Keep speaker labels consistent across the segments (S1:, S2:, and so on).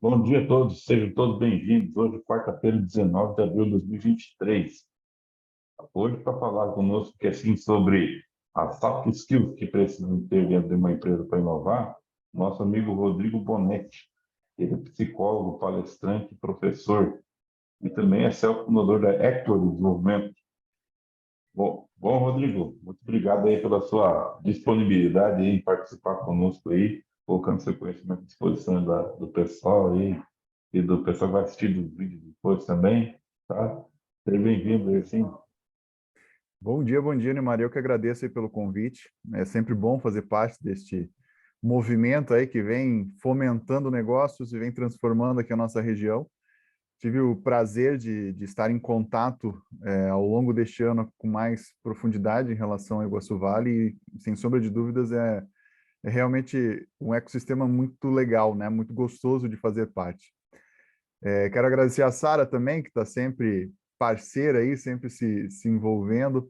S1: Bom dia a todos, sejam todos bem-vindos. Hoje, quarta-feira, 19 de abril de 2023. Hoje, para falar conosco que assim sobre as soft skills que precisam ter dentro de uma empresa para inovar, nosso amigo Rodrigo Bonetti. Ele é psicólogo, palestrante, professor e também é fundador da Hector Desenvolvimento. Bom, Rodrigo, muito obrigado aí pela sua disponibilidade em participar conosco aí, colocando seu conhecimento à disposição do pessoal aí e do pessoal que vai assistir os vídeos depois também, tá? Seja bem-vindo aí, sim.
S2: Bom dia, Neymar. Eu que agradeço aí pelo convite. É sempre bom fazer parte deste movimento aí que vem fomentando negócios e vem transformando aqui a nossa região. Tive o prazer de estar em contato ao longo deste ano com mais profundidade em relação ao Iguaçu Vale e, sem sombra de dúvidas, é realmente um ecossistema muito legal, né? Muito gostoso de fazer parte. Quero agradecer a Sara também, que está sempre parceira aí, sempre se envolvendo.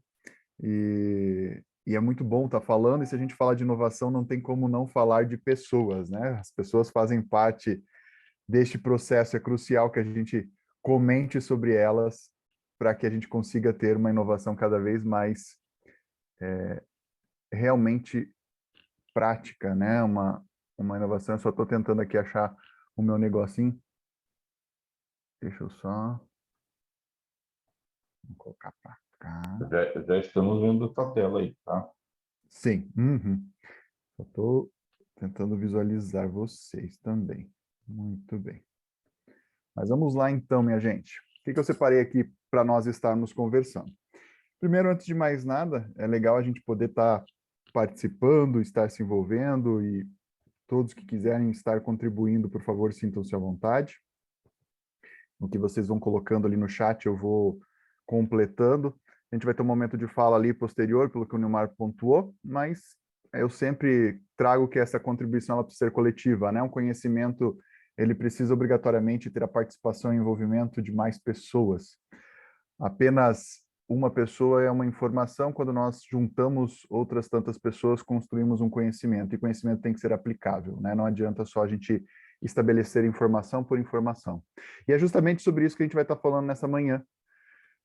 S2: E é muito bom estar falando, e se a gente falar de inovação, não tem como não falar de pessoas, né? As pessoas fazem parte deste processo, é crucial que a gente comente sobre elas para que a gente consiga ter uma inovação cada vez mais realmente prática, né? Uma inovação, eu só estou tentando aqui achar o meu negocinho. Deixa eu só vou colocar para cá.
S1: Já estamos vendo a tua tela aí, tá?
S2: Sim, uhum. Só estou tentando visualizar vocês também. Muito bem. Mas vamos lá então, minha gente. O que eu separei aqui para nós estarmos conversando? Primeiro, antes de mais nada, é legal a gente poder estar participando, estar se envolvendo e todos que quiserem estar contribuindo, por favor, sintam-se à vontade. O que vocês vão colocando ali no chat, eu vou completando. A gente vai ter um momento de fala ali posterior, pelo que o Nilmar pontuou, mas eu sempre trago que essa contribuição ela precisa ser coletiva, né? Um conhecimento, ele precisa obrigatoriamente ter a participação e envolvimento de mais pessoas. Apenas uma pessoa é uma informação, quando nós juntamos outras tantas pessoas, construímos um conhecimento, e conhecimento tem que ser aplicável, né? Não adianta só a gente estabelecer informação por informação. E é justamente sobre isso que a gente vai estar falando nessa manhã,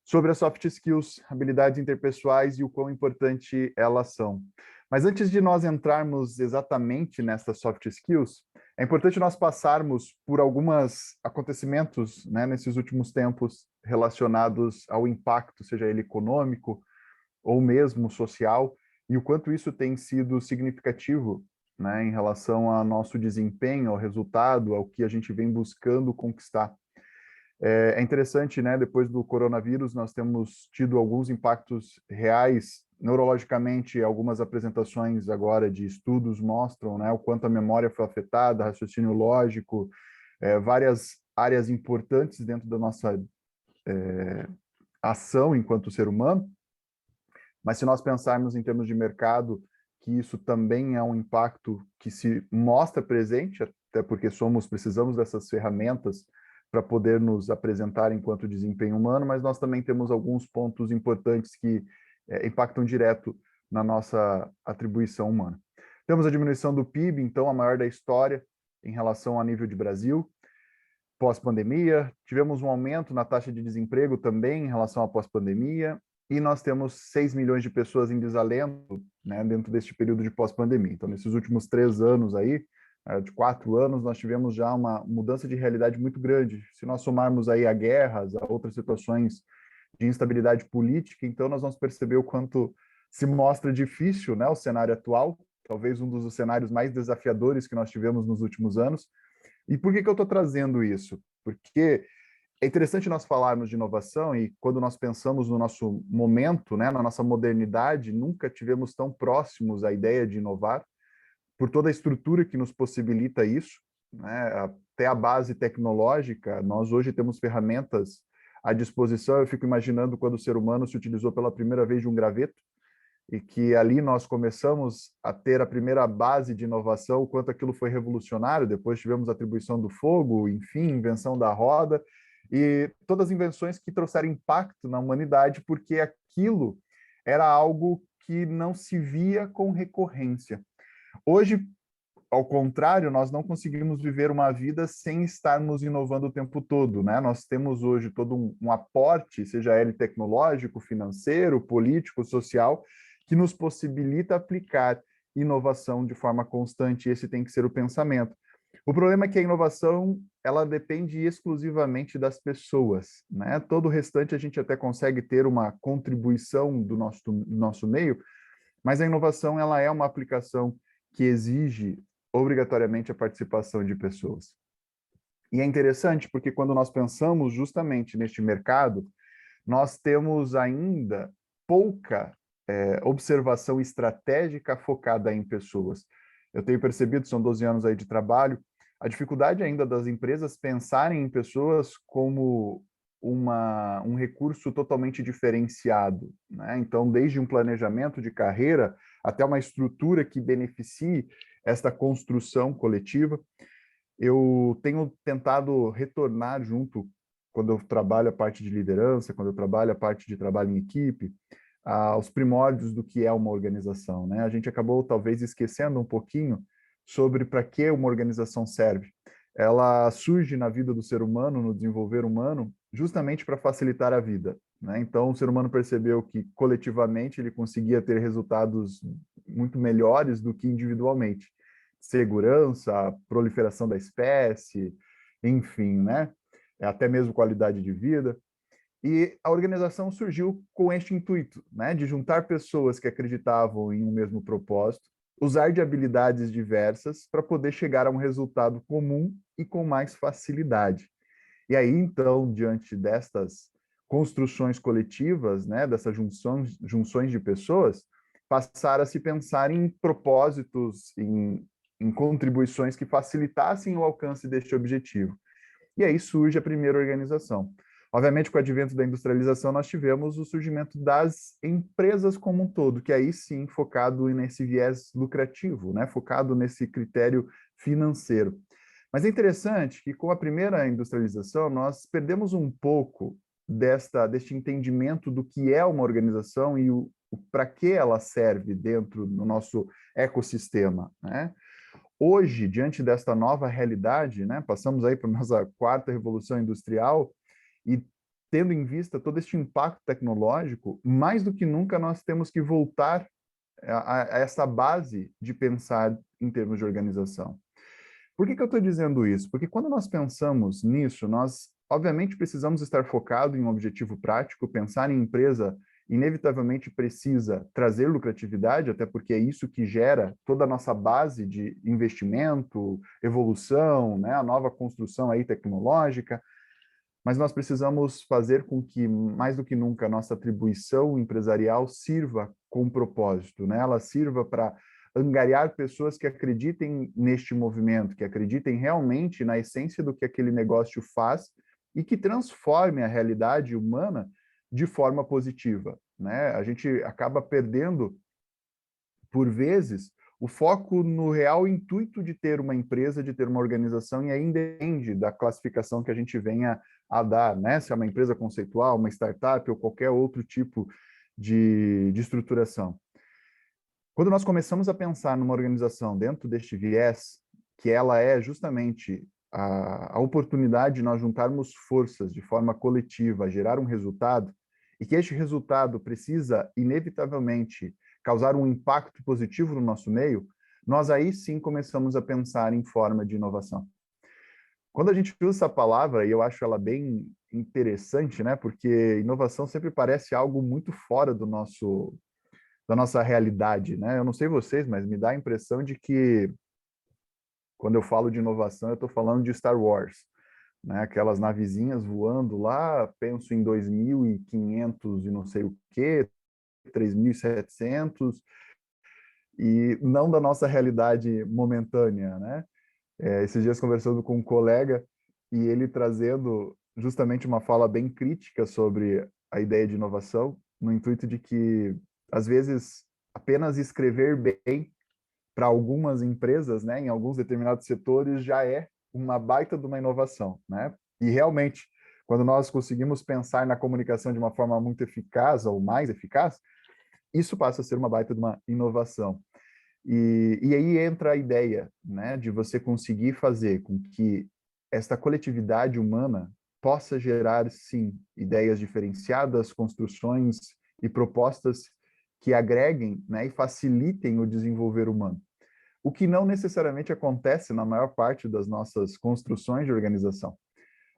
S2: sobre as soft skills, habilidades interpessoais e o quão importante elas são. Mas antes de nós entrarmos exatamente nessas soft skills, é importante nós passarmos por alguns acontecimentos, né, nesses últimos tempos relacionados ao impacto, seja ele econômico ou mesmo social, e o quanto isso tem sido significativo, né, em relação ao nosso desempenho, ao resultado, ao que a gente vem buscando conquistar. É interessante, né? Depois do coronavírus, nós temos tido alguns impactos reais neurologicamente. Algumas apresentações agora de estudos mostram, né, o quanto a memória foi afetada, raciocínio lógico, várias áreas importantes dentro da nossa ação enquanto ser humano. Mas se nós pensarmos em termos de mercado, que isso também é um impacto que se mostra presente, até porque precisamos dessas ferramentas para poder nos apresentar enquanto desempenho humano, mas nós também temos alguns pontos importantes que impactam direto na nossa atribuição humana. Temos a diminuição do PIB, então, a maior da história em relação a nível de Brasil, pós-pandemia. Tivemos um aumento na taxa de desemprego também em relação à pós-pandemia, e nós temos 6 milhões de pessoas em desalento, né, dentro deste período de pós-pandemia. Então, nesses últimos 3 anos aí, de 4 anos, nós tivemos já uma mudança de realidade muito grande. Se nós somarmos aí a guerras, a outras situações de instabilidade política, então nós vamos perceber o quanto se mostra difícil, né, o cenário atual, talvez um dos cenários mais desafiadores que nós tivemos nos últimos anos. E por que eu estou trazendo isso? Porque é interessante nós falarmos de inovação e quando nós pensamos no nosso momento, né, na nossa modernidade, nunca tivemos tão próximos à ideia de inovar, por toda a estrutura que nos possibilita isso, né, até a base tecnológica. Nós hoje temos ferramentas à disposição. Eu fico imaginando quando o ser humano se utilizou pela primeira vez de um graveto, e que ali nós começamos a ter a primeira base de inovação, o quanto aquilo foi revolucionário. Depois tivemos a atribuição do fogo, enfim, invenção da roda, e todas as invenções que trouxeram impacto na humanidade, porque aquilo era algo que não se via com recorrência. Hoje, ao contrário, nós não conseguimos viver uma vida sem estarmos inovando o tempo todo, né? Nós temos hoje todo um aporte, seja ele tecnológico, financeiro, político, social, que nos possibilita aplicar inovação de forma constante. Esse tem que ser o pensamento. O problema é que a inovação, ela depende exclusivamente das pessoas, né? Todo o restante a gente até consegue ter uma contribuição do nosso meio, mas a inovação, ela é uma aplicação que exige obrigatoriamente a participação de pessoas. E é interessante porque quando nós pensamos justamente neste mercado, nós temos ainda pouca observação estratégica focada em pessoas. Eu tenho percebido, são 12 anos aí de trabalho, a dificuldade ainda das empresas pensarem em pessoas como um recurso totalmente diferenciado, né? Então, desde um planejamento de carreira até uma estrutura que beneficie esta construção coletiva. Eu tenho tentado retornar junto, quando eu trabalho a parte de liderança, quando eu trabalho a parte de trabalho em equipe, aos primórdios do que é uma organização, né? A gente acabou talvez esquecendo um pouquinho sobre para que uma organização serve. Ela surge na vida do ser humano, no desenvolver humano, justamente para facilitar a vida, né? Então, o ser humano percebeu que coletivamente ele conseguia ter resultados muito melhores do que individualmente. Segurança, proliferação da espécie, enfim, né? Até mesmo qualidade de vida. E a organização surgiu com este intuito, né, de juntar pessoas que acreditavam em um mesmo propósito, usar de habilidades diversas para poder chegar a um resultado comum e com mais facilidade. E aí, então, diante destas construções coletivas, né, dessas junções de pessoas, passar a se pensar em propósitos, em contribuições que facilitassem o alcance deste objetivo. E aí surge a primeira organização. Obviamente, com o advento da industrialização, nós tivemos o surgimento das empresas como um todo, que aí sim focado nesse viés lucrativo, né? Focado nesse critério financeiro. Mas é interessante que com a primeira industrialização, nós perdemos um pouco deste entendimento do que é uma organização e o para que ela serve dentro do nosso ecossistema, né? Hoje, diante desta nova realidade, né, passamos aí para a nossa quarta revolução industrial e tendo em vista todo este impacto tecnológico, mais do que nunca nós temos que voltar a essa base de pensar em termos de organização. Por que eu estou dizendo isso? Porque quando nós pensamos nisso, nós, obviamente, precisamos estar focados em um objetivo prático, pensar em empresa inevitavelmente precisa trazer lucratividade, até porque é isso que gera toda a nossa base de investimento, evolução, né, a nova construção aí tecnológica, mas nós precisamos fazer com que, mais do que nunca, a nossa atribuição empresarial sirva com propósito, né? Ela sirva para angariar pessoas que acreditem neste movimento, que acreditem realmente na essência do que aquele negócio faz e que transforme a realidade humana de forma positiva, né? A gente acaba perdendo, por vezes, o foco no real intuito de ter uma empresa, de ter uma organização, e aí independe da classificação que a gente venha a dar, né? Se é uma empresa conceitual, uma startup ou qualquer outro tipo de estruturação. Quando nós começamos a pensar numa organização dentro deste viés, que ela é justamente a oportunidade de nós juntarmos forças de forma coletiva, gerar um resultado, e que este resultado precisa, inevitavelmente, causar um impacto positivo no nosso meio, nós aí sim começamos a pensar em forma de inovação. Quando a gente usa essa palavra, e eu acho ela bem interessante, né? Porque inovação sempre parece algo muito fora da nossa realidade, né? Eu não sei vocês, mas me dá a impressão de que quando eu falo de inovação, eu estou falando de Star Wars, né? Aquelas navezinhas voando lá, penso em 2500 e não sei o quê, 3700, e não da nossa realidade momentânea, né? Esses dias conversando com um colega e ele trazendo justamente uma fala bem crítica sobre a ideia de inovação, no intuito de que, às vezes, apenas escrever bem para algumas empresas, né, em alguns determinados setores, já é uma baita de uma inovação, né? E realmente, quando nós conseguimos pensar na comunicação de uma forma muito eficaz ou mais eficaz, isso passa a ser uma baita de uma inovação. E aí entra a ideia, né, de você conseguir fazer com que esta coletividade humana possa gerar, sim, ideias diferenciadas, construções e propostas que agreguem, né, e facilitem o desenvolver humano. O que não necessariamente acontece na maior parte das nossas construções de organização.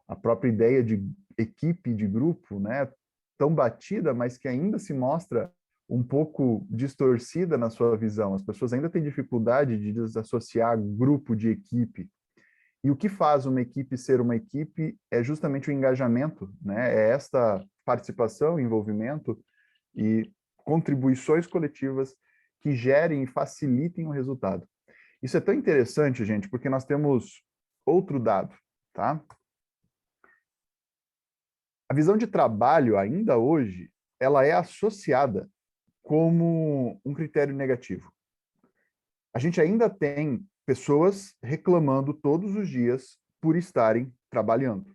S2: A própria ideia de equipe, de grupo, né, tão batida, mas que ainda se mostra um pouco distorcida na sua visão. As pessoas ainda têm dificuldade de desassociar grupo de equipe. E o que faz uma equipe ser uma equipe é justamente o engajamento, né? É esta participação, envolvimento e contribuições coletivas que gerem e facilitem o resultado. Isso é tão interessante, gente, porque nós temos outro dado, tá? A visão de trabalho, ainda hoje, ela é associada como um critério negativo. A gente ainda tem pessoas reclamando todos os dias por estarem trabalhando.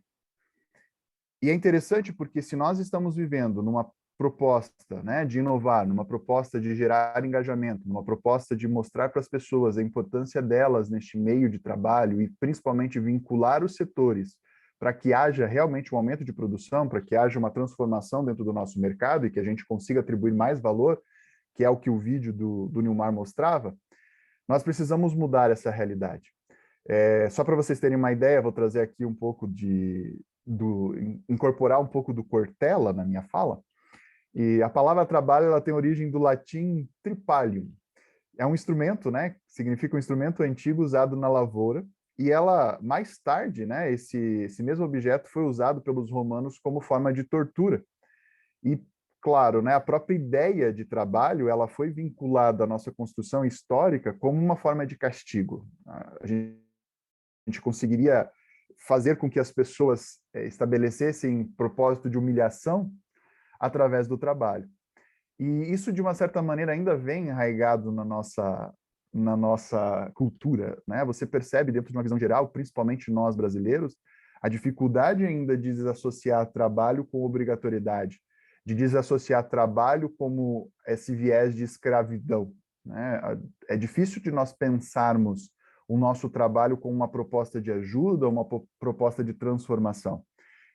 S2: E é interessante porque se nós estamos vivendo numa proposta, né, de inovar, numa proposta de gerar engajamento, numa proposta de mostrar para as pessoas a importância delas neste meio de trabalho e principalmente vincular os setores para que haja realmente um aumento de produção, para que haja uma transformação dentro do nosso mercado e que a gente consiga atribuir mais valor, que é o que o vídeo do Nilmar mostrava, nós precisamos mudar essa realidade. Só para vocês terem uma ideia, vou trazer aqui um pouco incorporar um pouco do Cortella na minha fala. E a palavra trabalho, ela tem origem do latim tripalium. É um instrumento, né? Significa um instrumento antigo usado na lavoura. E ela, mais tarde, né? Esse mesmo objeto foi usado pelos romanos como forma de tortura. E, claro, né? A própria ideia de trabalho, ela foi vinculada à nossa construção histórica como uma forma de castigo. A gente conseguiria fazer com que as pessoas estabelecessem propósito de humilhação através do trabalho. E isso, de uma certa maneira, ainda vem enraizado na nossa cultura, né? Você percebe, dentro de uma visão geral, principalmente nós brasileiros, a dificuldade ainda de desassociar trabalho com obrigatoriedade, de desassociar trabalho como esse viés de escravidão, né? É difícil de nós pensarmos o nosso trabalho como uma proposta de ajuda, uma proposta de transformação.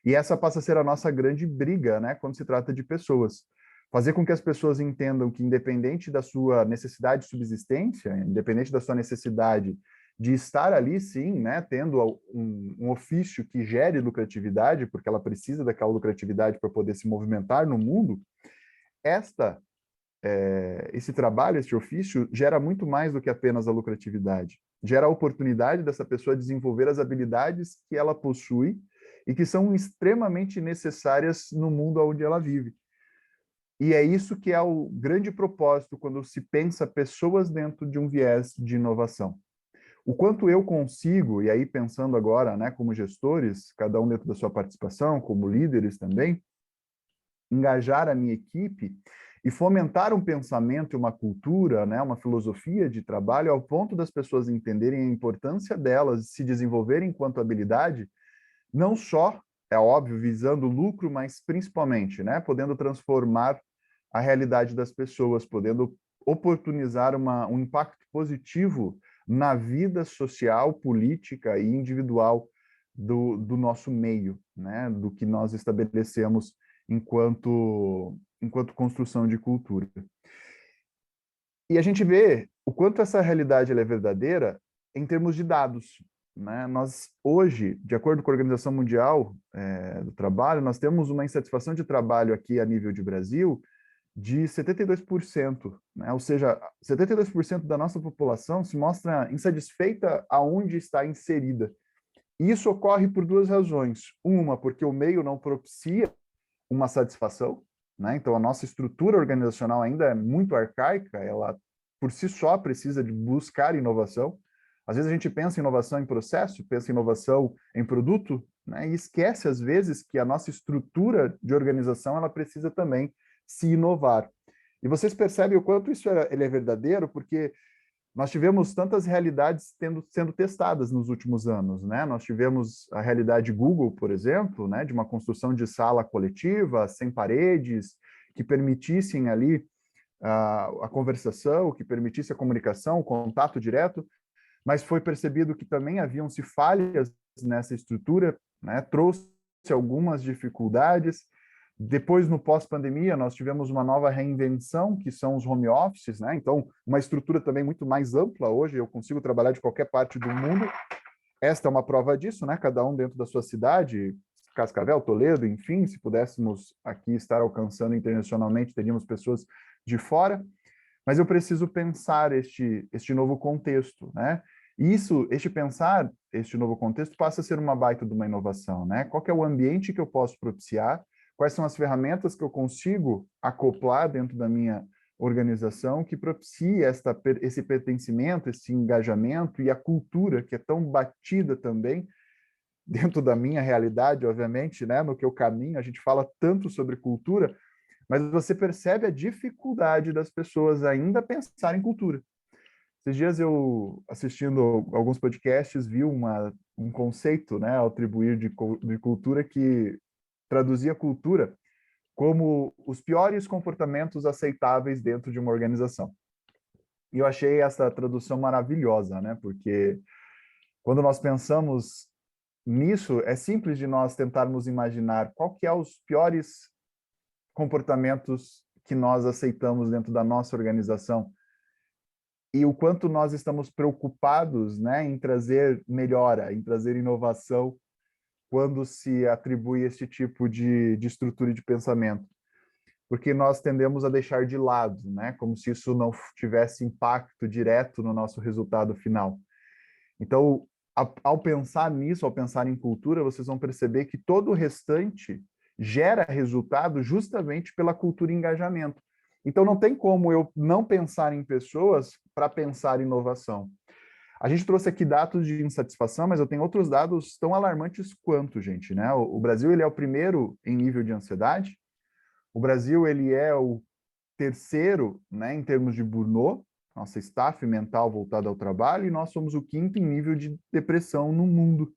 S2: E essa passa a ser a nossa grande briga, né, quando se trata de pessoas. Fazer com que as pessoas entendam que, independente da sua necessidade de subsistência, independente da sua necessidade de estar ali, sim, né, tendo um ofício que gere lucratividade, porque ela precisa daquela lucratividade para poder se movimentar no mundo, esse trabalho, esse ofício, gera muito mais do que apenas a lucratividade. Gera a oportunidade dessa pessoa desenvolver as habilidades que ela possui e que são extremamente necessárias no mundo onde ela vive. E é isso que é o grande propósito quando se pensa pessoas dentro de um viés de inovação. O quanto eu consigo, e aí pensando agora, né, como gestores, cada um dentro da sua participação, como líderes também, engajar a minha equipe e fomentar um pensamento e uma cultura, né, uma filosofia de trabalho ao ponto das pessoas entenderem a importância delas se desenvolverem enquanto habilidade, não só, é óbvio, visando lucro, mas principalmente, né, podendo transformar a realidade das pessoas, podendo oportunizar um impacto positivo na vida social, política e individual do nosso meio, né, do que nós estabelecemos enquanto construção de cultura. E a gente vê o quanto essa realidade ela é verdadeira em termos de dados. Né? Nós, hoje, de acordo com a Organização Mundial do Trabalho, nós temos uma insatisfação de trabalho aqui a nível de Brasil de 72%, né? Ou seja, 72% da nossa população se mostra insatisfeita aonde está inserida. E isso ocorre por duas razões. Uma, porque o meio não propicia uma satisfação, né? Então a nossa estrutura organizacional ainda é muito arcaica, ela por si só precisa de buscar inovação. Às vezes a gente pensa em inovação em processo, pensa em inovação em produto, né? E esquece às vezes que a nossa estrutura de organização ela precisa também se inovar. E vocês percebem o quanto isso ele é verdadeiro, porque nós tivemos tantas realidades sendo testadas nos últimos anos, né? Nós tivemos a realidade Google, por exemplo, né? De uma construção de sala coletiva, sem paredes, que permitissem ali a conversação, que permitisse a comunicação, o contato direto, mas foi percebido que também haviam-se falhas nessa estrutura, né? Trouxe algumas dificuldades. Depois, no pós-pandemia, nós tivemos uma nova reinvenção, que são os home offices, né? Então, uma estrutura também muito mais ampla hoje, eu consigo trabalhar de qualquer parte do mundo. Esta é uma prova disso, né? Cada um dentro da sua cidade, Cascavel, Toledo, enfim, se pudéssemos aqui estar alcançando internacionalmente, teríamos pessoas de fora, mas eu preciso pensar este novo contexto, né? E este novo contexto passa a ser uma baita de uma inovação, né? Qual que é o ambiente que eu posso propiciar? Quais são as ferramentas que eu consigo acoplar dentro da minha organização que propicie esse pertencimento, esse engajamento e a cultura que é tão batida também dentro da minha realidade, obviamente, né, no que eu caminho, a gente fala tanto sobre cultura, mas você percebe a dificuldade das pessoas ainda pensar em cultura. Esses dias eu, assistindo alguns podcasts, vi um conceito, né, ao atribuir de cultura que traduzia cultura como os piores comportamentos aceitáveis dentro de uma organização. E eu achei essa tradução maravilhosa, né? Porque quando nós pensamos nisso, é simples de nós tentarmos imaginar qual que é os piores comportamentos que nós aceitamos dentro da nossa organização e o quanto nós estamos preocupados, né, em trazer melhora, em trazer inovação quando se atribui esse tipo de estrutura de pensamento. Porque nós tendemos a deixar de lado, né? Como se isso não tivesse impacto direto no nosso resultado final. Então, ao pensar nisso, ao pensar em cultura, vocês vão perceber que todo o restante gera resultado justamente pela cultura e engajamento. Então, não tem como eu não pensar em pessoas para pensar em inovação. A gente trouxe aqui dados de insatisfação, mas eu tenho outros dados tão alarmantes quanto, gente, né? O Brasil, ele é o primeiro em nível de ansiedade. O Brasil, ele é o terceiro, né, em termos de burnout, nossa staff mental voltada ao trabalho, e nós somos o quinto em nível de depressão no mundo.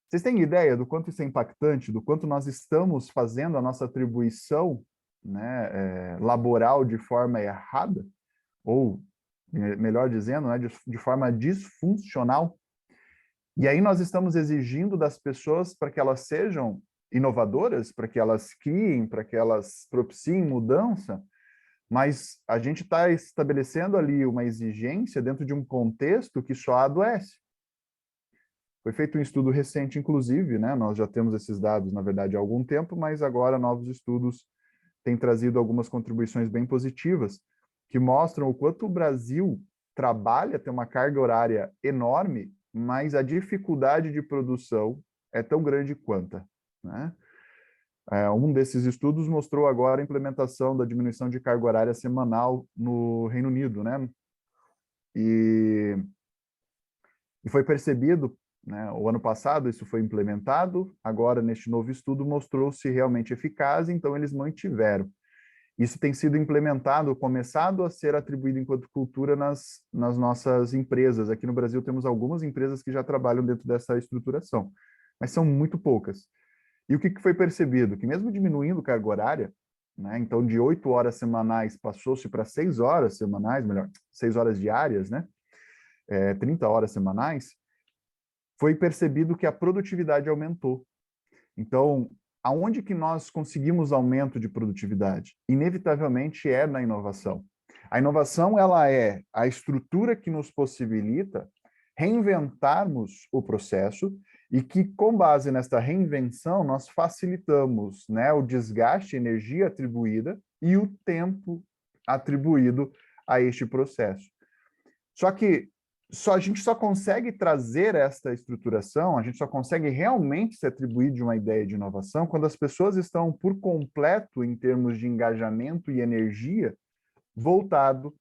S2: Vocês têm ideia do quanto isso é impactante, do quanto nós estamos fazendo a nossa atribuição, né, laboral de forma errada? Ou, melhor dizendo, né, de forma disfuncional? E aí nós estamos exigindo das pessoas para que elas sejam inovadoras, para que elas criem, para que elas propiciem mudança, mas a gente está estabelecendo ali uma exigência dentro de um contexto que só adoece. Foi feito um estudo recente, inclusive, né? Nós já temos esses dados, na verdade, há algum tempo, mas agora novos estudos têm trazido algumas contribuições bem positivas, que mostram o quanto o Brasil trabalha, tem uma carga horária enorme, mas a dificuldade de produção é tão grande quanto, né? Um desses estudos mostrou agora a implementação da diminuição de carga horária semanal no Reino Unido, né? E foi percebido, né, o ano passado isso foi implementado, agora neste novo estudo mostrou-se realmente eficaz, então eles mantiveram. Isso tem sido implementado, começado a ser atribuído enquanto cultura nas nossas empresas. Aqui no Brasil temos algumas empresas que já trabalham dentro dessa estruturação, mas são muito poucas. E o que foi percebido? Que mesmo diminuindo carga horária, né, então de 8 horas semanais passou-se para 6 horas semanais, melhor, 6 horas diárias, né, 30 horas semanais, foi percebido que a produtividade aumentou. Então, aonde que nós conseguimos aumento de produtividade? Inevitavelmente é na inovação. A inovação, ela é a estrutura que nos possibilita reinventarmos o processo e que, com base nesta reinvenção, nós facilitamos, né, o desgaste, a energia atribuída e o tempo atribuído a este processo. Só que a gente só consegue trazer esta estruturação, a gente só consegue realmente se atribuir de uma ideia de inovação quando as pessoas estão por completo, em termos de engajamento e energia, voltado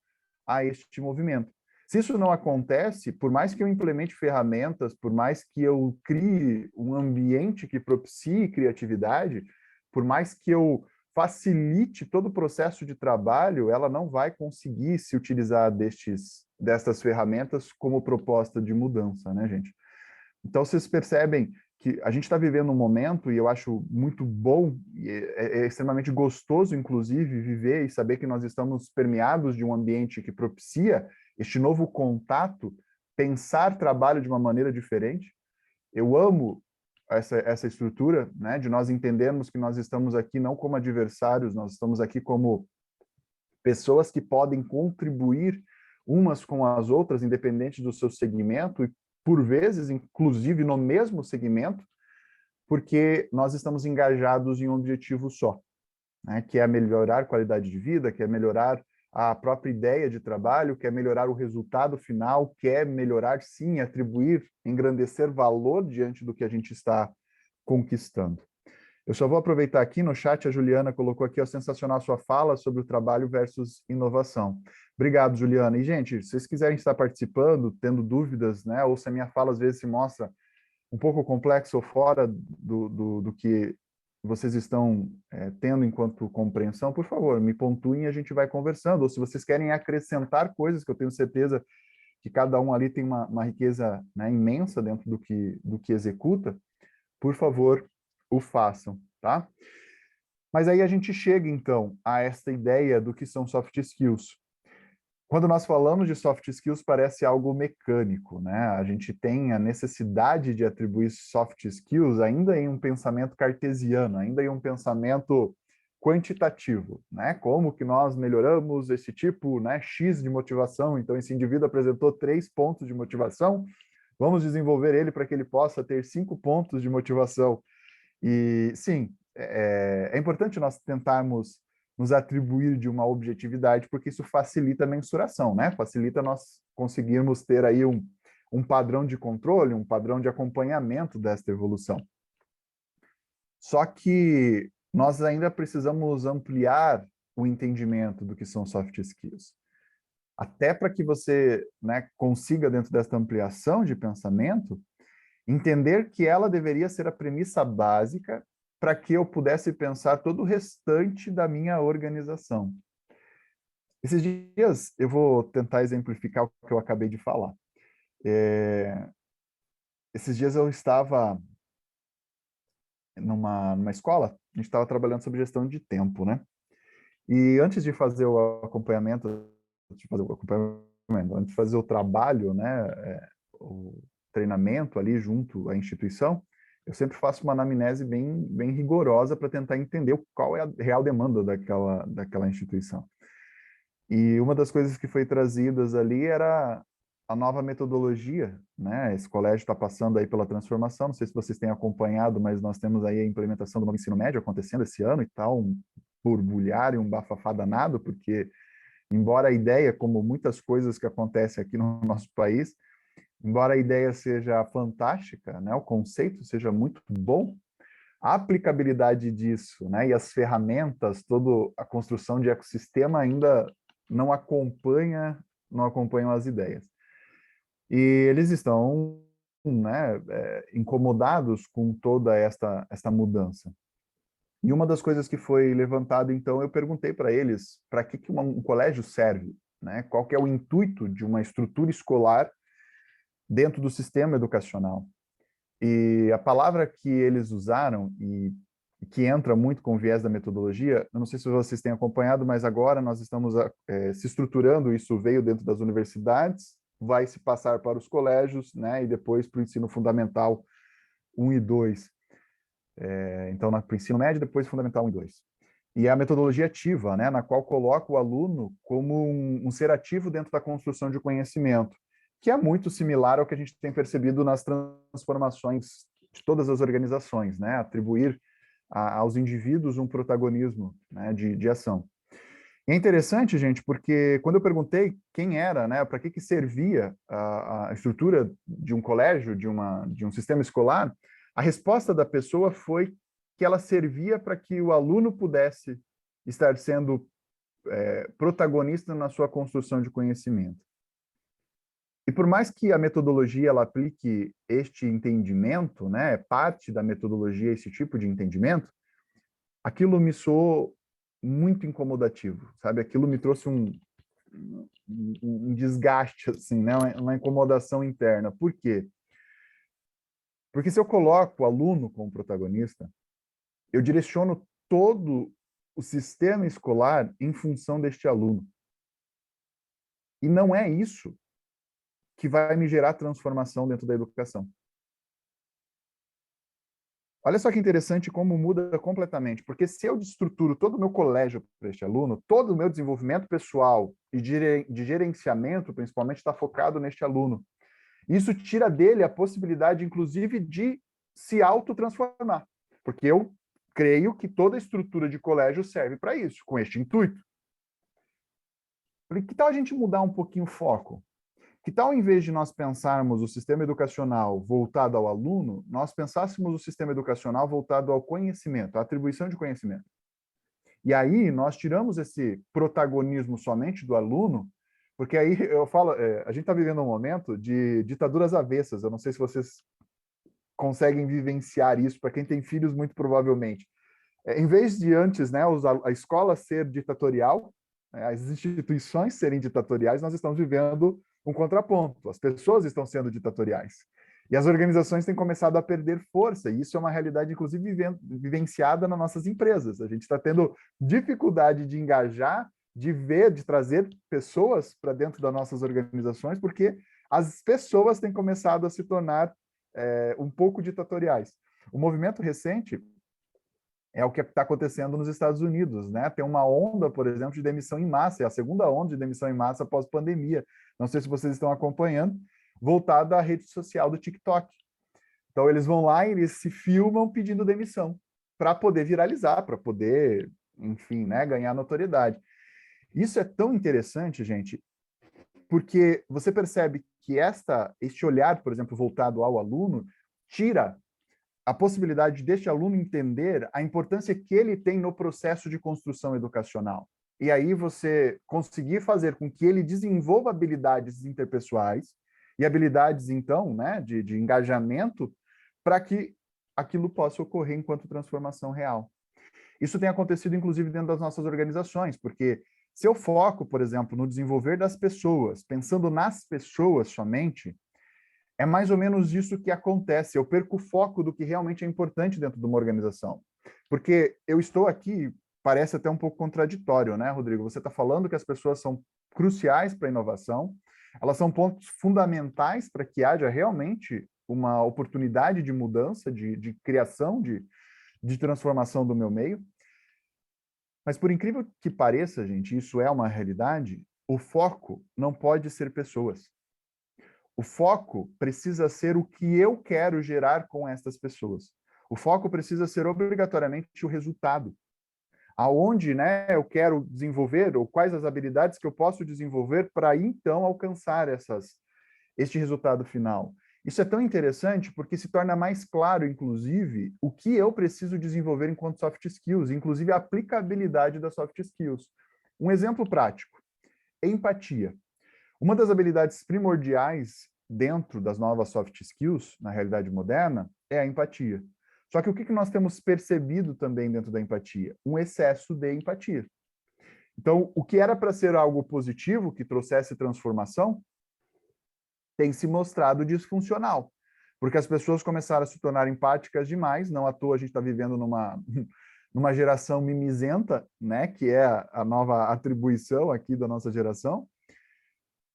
S2: a este movimento. Se isso não acontece, por mais que eu implemente ferramentas, por mais que eu crie um ambiente que propicie criatividade, por mais que eu facilite todo o processo de trabalho, ela não vai conseguir se utilizar destas ferramentas como proposta de mudança, né, gente? Então, vocês percebem que a gente está vivendo um momento, e eu acho muito bom, e é extremamente gostoso, inclusive, viver e saber que nós estamos permeados de um ambiente que propicia este novo contato, pensar trabalho de uma maneira diferente. Eu amo essa estrutura, né, de nós entendermos que nós estamos aqui não como adversários, nós estamos aqui como pessoas que podem contribuir umas com as outras, independente do seu segmento, e por vezes, inclusive no mesmo segmento, porque nós estamos engajados em um objetivo só, né, que é melhorar a qualidade de vida, que é melhorar a própria ideia de trabalho, que é melhorar o resultado final, que é melhorar, sim, atribuir, engrandecer valor diante do que a gente está conquistando. Eu só vou aproveitar aqui no chat, a Juliana colocou aqui, ó, sensacional a sua fala sobre o trabalho versus inovação. Obrigado, Juliana. E, gente, se vocês quiserem estar participando, tendo dúvidas, né, ou se a minha fala às vezes se mostra um pouco complexo ou fora do que vocês estão tendo enquanto compreensão, por favor, me pontuem e a gente vai conversando. Ou se vocês querem acrescentar coisas, que eu tenho certeza que cada um ali tem uma riqueza, né, imensa dentro do que executa, por favor, o façam, tá? Mas aí a gente chega, então, a esta ideia do que são soft skills. Quando nós falamos de soft skills, parece algo mecânico, né? A gente tem a necessidade de atribuir soft skills ainda em um pensamento cartesiano, ainda em um pensamento quantitativo, né? Como que nós melhoramos esse tipo, né, X de motivação? Então, esse indivíduo apresentou 3 pontos de motivação, vamos desenvolver ele para que ele possa ter 5 pontos de motivação. E, sim, é importante nós tentarmos nos atribuir de uma objetividade, porque isso facilita a mensuração, né? Facilita nós conseguirmos ter aí um padrão de controle, um padrão de acompanhamento desta evolução. Só que nós ainda precisamos ampliar o entendimento do que são soft skills. Até para que você, né, consiga, dentro desta ampliação de pensamento, entender que ela deveria ser a premissa básica para que eu pudesse pensar todo o restante da minha organização. Esses dias eu vou tentar exemplificar o que eu acabei de falar. Esses dias eu estava numa escola, a gente estava trabalhando sobre gestão de tempo, né? E antes de fazer o acompanhamento, antes de fazer o trabalho, né, o treinamento ali junto à instituição, eu sempre faço uma anamnese bem rigorosa para tentar entender qual é a real demanda daquela instituição. E uma das coisas que foi trazidas ali era a nova metodologia, né? Esse colégio está passando aí pela transformação, não sei se vocês têm acompanhado, mas nós temos aí a implementação do novo ensino médio acontecendo esse ano e tal, um borbulhar e um bafafá danado, porque embora a ideia, como muitas coisas que acontecem aqui no nosso país, embora a ideia seja fantástica, né, o conceito seja muito bom, a aplicabilidade disso, né, e as ferramentas, toda a construção de ecossistema ainda não acompanham as ideias. E eles estão, né, incomodados com toda esta mudança. E uma das coisas que foi levantada, então, eu perguntei para eles para que um colégio serve, né? Qual que é o intuito de uma estrutura escolar dentro do sistema educacional. E a palavra que eles usaram, e que entra muito com o viés da metodologia, eu não sei se vocês têm acompanhado, mas agora nós estamos se estruturando, isso veio dentro das universidades, vai se passar para os colégios, né? E depois para o ensino fundamental 1 e 2. Então, para o ensino médio, depois fundamental 1 e 2. E a metodologia ativa, né, na qual coloca o aluno como um ser ativo dentro da construção de conhecimento, que é muito similar ao que a gente tem percebido nas transformações de todas as organizações, né, atribuir aos indivíduos um protagonismo, né, de ação. E é interessante, gente, porque quando eu perguntei quem era, né, para que servia a estrutura de um colégio, de um sistema escolar, a resposta da pessoa foi que ela servia para que o aluno pudesse estar sendo protagonista na sua construção de conhecimento. E por mais que a metodologia ela aplique este entendimento, né, parte da metodologia esse tipo de entendimento, aquilo me soou muito incomodativo, sabe? Aquilo me trouxe um desgaste, assim, né? Uma incomodação interna. Por quê? Porque se eu coloco o aluno como protagonista, eu direciono todo o sistema escolar em função deste aluno. E não é isso que vai me gerar transformação dentro da educação. Olha só que interessante como muda completamente, porque se eu estruturo todo o meu colégio para este aluno, todo o meu desenvolvimento pessoal e de gerenciamento, principalmente, está focado neste aluno. Isso tira dele a possibilidade, inclusive, de se autotransformar, porque eu creio que toda a estrutura de colégio serve para isso, com este intuito. Que tal a gente mudar um pouquinho o foco? Que tal, em vez de nós pensarmos o sistema educacional voltado ao aluno, nós pensássemos o sistema educacional voltado ao conhecimento, à atribuição de conhecimento? E aí nós tiramos esse protagonismo somente do aluno, porque aí eu falo, a gente está vivendo um momento de ditaduras avessas. Eu não sei se vocês conseguem vivenciar isso, para quem tem filhos, muito provavelmente. Em vez de antes, né, a escola ser ditatorial, as instituições serem ditatoriais, nós estamos vivendo um contraponto. As pessoas estão sendo ditatoriais. E as organizações têm começado a perder força, e isso é uma realidade, inclusive, vivenciada nas nossas empresas. A gente está tendo dificuldade de engajar, de ver, de trazer pessoas para dentro das nossas organizações, porque as pessoas têm começado a se tornar um pouco ditatoriais. O movimento recente é o que está acontecendo nos Estados Unidos, né? Tem uma onda, por exemplo, de demissão em massa, é a segunda onda de demissão em massa após pandemia. Não sei se vocês estão acompanhando, voltada à rede social do TikTok. Então, eles vão lá e eles se filmam pedindo demissão para poder viralizar, para poder, enfim, né, ganhar notoriedade. Isso é tão interessante, gente, porque você percebe que este olhar, por exemplo, voltado ao aluno, tira a possibilidade deste aluno entender a importância que ele tem no processo de construção educacional. E aí você conseguir fazer com que ele desenvolva habilidades interpessoais e habilidades, então, né, de engajamento para que aquilo possa ocorrer enquanto transformação real. Isso tem acontecido, inclusive, dentro das nossas organizações, porque se eu foco, por exemplo, no desenvolver das pessoas, pensando nas pessoas somente, é mais ou menos isso que acontece. Eu perco o foco do que realmente é importante dentro de uma organização. Porque eu estou aqui, parece até um pouco contraditório, né, Rodrigo? Você está falando que as pessoas são cruciais para a inovação, elas são pontos fundamentais para que haja realmente uma oportunidade de mudança, de criação, de transformação do meu meio. Mas por incrível que pareça, gente, isso é uma realidade, o foco não pode ser pessoas. O foco precisa ser o que eu quero gerar com essas pessoas. O foco precisa ser obrigatoriamente o resultado. Aonde, né, eu quero desenvolver, ou quais as habilidades que eu posso desenvolver para então alcançar este resultado final. Isso é tão interessante porque se torna mais claro, inclusive, o que eu preciso desenvolver enquanto soft skills, inclusive a aplicabilidade das soft skills. Um exemplo prático: empatia. Uma das habilidades primordiais dentro das novas soft skills, na realidade moderna, é a empatia. Só que o que nós temos percebido também dentro da empatia? Um excesso de empatia. Então, o que era para ser algo positivo, que trouxesse transformação, tem se mostrado disfuncional, porque as pessoas começaram a se tornar empáticas demais. Não à toa a gente está vivendo numa geração mimizenta, né, que é a nova atribuição aqui da nossa geração,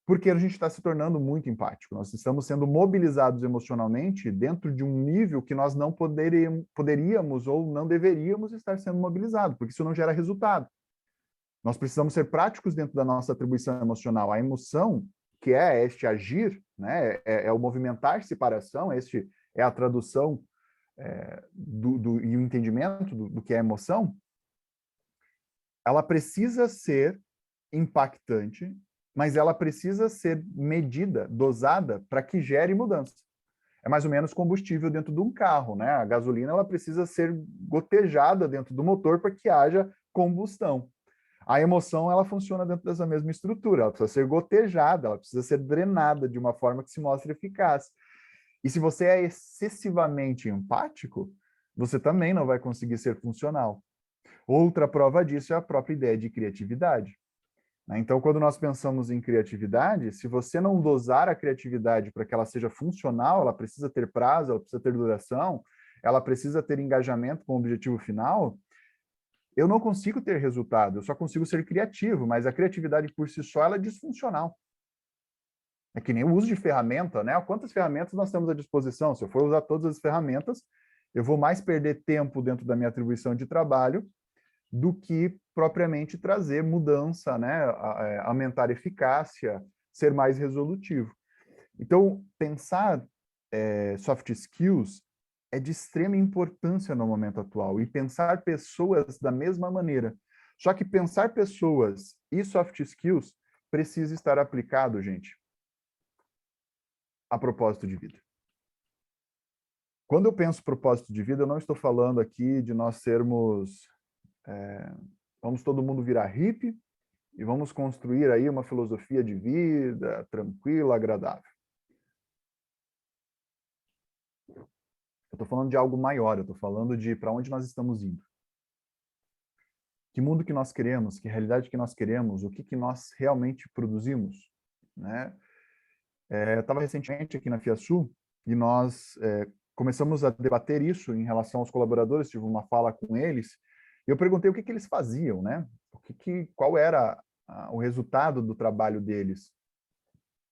S2: porque a gente está se tornando muito empático. Nós estamos sendo mobilizados emocionalmente dentro de um nível que nós não poderíamos ou não deveríamos estar sendo mobilizados, porque isso não gera resultado. Nós precisamos ser práticos dentro da nossa atribuição emocional. A emoção, que é este agir, né, é o movimentar-se para a ação, este é a tradução e o entendimento do que é emoção, ela precisa ser impactante, mas ela precisa ser medida, dosada, para que gere mudança. É mais ou menos combustível dentro de um carro, né? A gasolina ela precisa ser gotejada dentro do motor para que haja combustão. A emoção ela funciona dentro dessa mesma estrutura, ela precisa ser gotejada, ela precisa ser drenada de uma forma que se mostre eficaz. E se você é excessivamente empático, você também não vai conseguir ser funcional. Outra prova disso é a própria ideia de criatividade. né? Então, quando nós pensamos em criatividade, se você não dosar a criatividade para que ela seja funcional, ela precisa ter prazo, ela precisa ter duração, ela precisa ter engajamento com o objetivo final, eu não consigo ter resultado, eu só consigo ser criativo, mas a criatividade por si só ela é disfuncional. É que nem o uso de ferramenta, né? Quantas ferramentas nós temos à disposição? Se eu for usar todas as ferramentas, eu vou mais perder tempo dentro da minha atribuição de trabalho do que propriamente trazer mudança, né? Aumentar eficácia, ser mais resolutivo. Então, pensar soft skills é de extrema importância no momento atual e pensar pessoas da mesma maneira. Só que pensar pessoas e soft skills precisa estar aplicado, gente, a propósito de vida. Quando eu penso propósito de vida, eu não estou falando aqui de nós sermos, vamos todo mundo virar hippie e vamos construir aí uma filosofia de vida tranquila, agradável. Eu estou falando de algo maior, eu estou falando de para onde nós estamos indo. Que mundo que nós queremos, que realidade que nós queremos, o que, que nós realmente produzimos, né? Eu estava recentemente aqui na FIASU e nós começamos a debater isso em relação aos colaboradores, tive uma fala com eles, e eu perguntei o que, que eles faziam, né? Qual era o resultado do trabalho deles.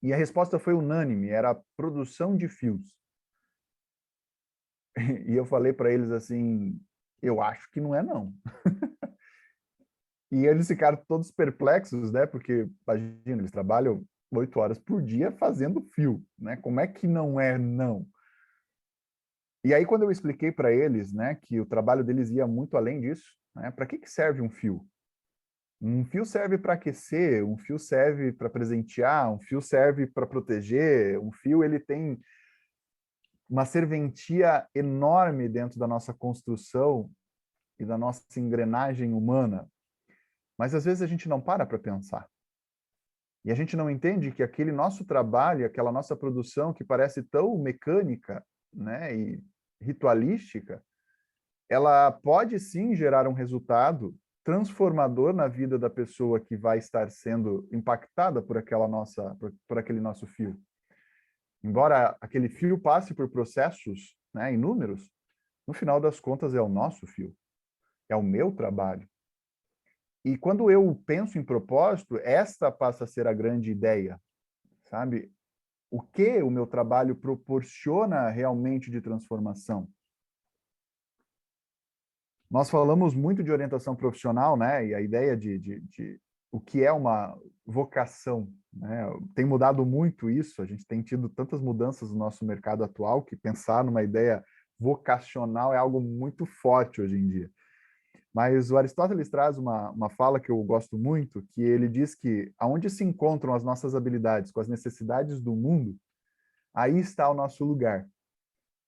S2: E a resposta foi unânime, era a produção de fios. E eu falei para eles assim, eu acho que não é não. E eles ficaram todos perplexos, né? Porque, imagina, eles trabalham 8 horas por dia fazendo fio, né? Como é que não é não? E aí, quando eu expliquei para eles, né, que o trabalho deles ia muito além disso, né? Para que serve um fio? Um fio serve para aquecer, um fio serve para presentear, um fio serve para proteger, um fio ele tem uma serventia enorme dentro da nossa construção e da nossa engrenagem humana. Mas às vezes a gente não para pensar. E a gente não entende que aquele nosso trabalho, aquela nossa produção que parece tão mecânica, né, e ritualística, ela pode sim gerar um resultado transformador na vida da pessoa que vai estar sendo impactada por aquele nosso fio. Embora aquele fio passe por processos, né, inúmeros, no final das contas é o nosso fio, é o meu trabalho. E quando eu penso em propósito, esta passa a ser a grande ideia, sabe? O que o meu trabalho proporciona realmente de transformação? Nós falamos muito de orientação profissional, né? E a ideia de o que é uma vocação, né? Tem mudado muito isso, a gente tem tido tantas mudanças no nosso mercado atual que pensar numa ideia vocacional é algo muito forte hoje em dia. Mas o Aristóteles traz uma fala que eu gosto muito, que ele diz que aonde se encontram as nossas habilidades com as necessidades do mundo, aí está o nosso lugar.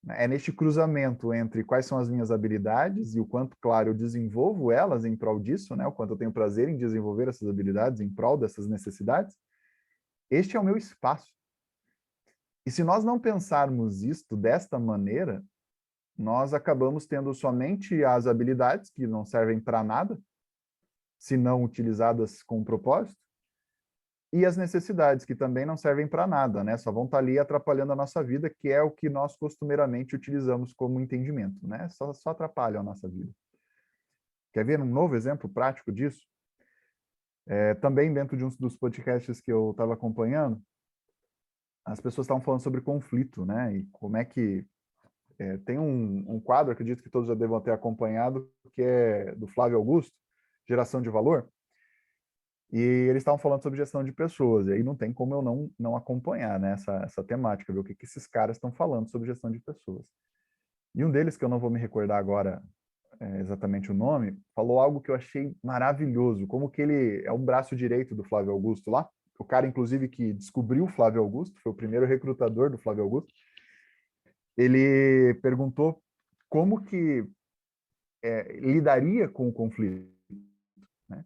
S2: É neste cruzamento entre quais são as minhas habilidades e o quanto, claro, eu desenvolvo elas em prol disso, né? O quanto eu tenho prazer em desenvolver essas habilidades em prol dessas necessidades. Este é o meu espaço. E se nós não pensarmos isto desta maneira, nós acabamos tendo somente as habilidades que não servem para nada, se não utilizadas com propósito, e as necessidades, que também não servem para nada, né? Só vão estar ali atrapalhando a nossa vida, que é o que nós costumeiramente utilizamos como entendimento, né? Só atrapalham a nossa vida. Quer ver um novo exemplo prático disso? Também dentro de um dos podcasts que eu estava acompanhando, as pessoas estavam falando sobre conflito, né? E como é que tem um quadro, acredito que todos já devam ter acompanhado, que é do Flávio Augusto, Geração de Valor. E eles estavam falando sobre gestão de pessoas, e aí não tem como eu não acompanhar, né, essa temática, ver o que esses caras estão falando sobre gestão de pessoas. E um deles, que eu não vou me recordar agora exatamente o nome, falou algo que eu achei maravilhoso, como que ele é o braço direito do Flávio Augusto lá, o cara, inclusive, que descobriu o Flávio Augusto, foi o primeiro recrutador do Flávio Augusto. Ele perguntou como que lidaria com o conflito, né?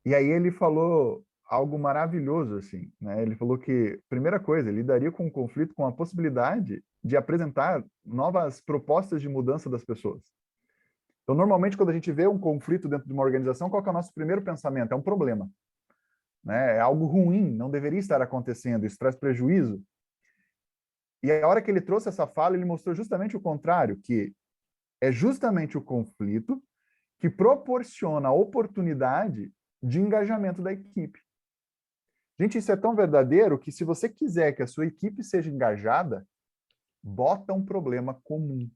S2: E aí ele falou algo maravilhoso, assim, né? Ele falou que, primeira coisa, ele lidaria com o conflito com a possibilidade de apresentar novas propostas de mudança das pessoas. Então, normalmente, quando a gente vê um conflito dentro de uma organização, qual que é o nosso primeiro pensamento? É um problema, né? É algo ruim, não deveria estar acontecendo, isso traz prejuízo. E a hora que ele trouxe essa fala, ele mostrou justamente o contrário, que é justamente o conflito que proporciona a oportunidade de engajamento da equipe. Gente, isso é tão verdadeiro que se você quiser que a sua equipe seja engajada, bota um problema comum.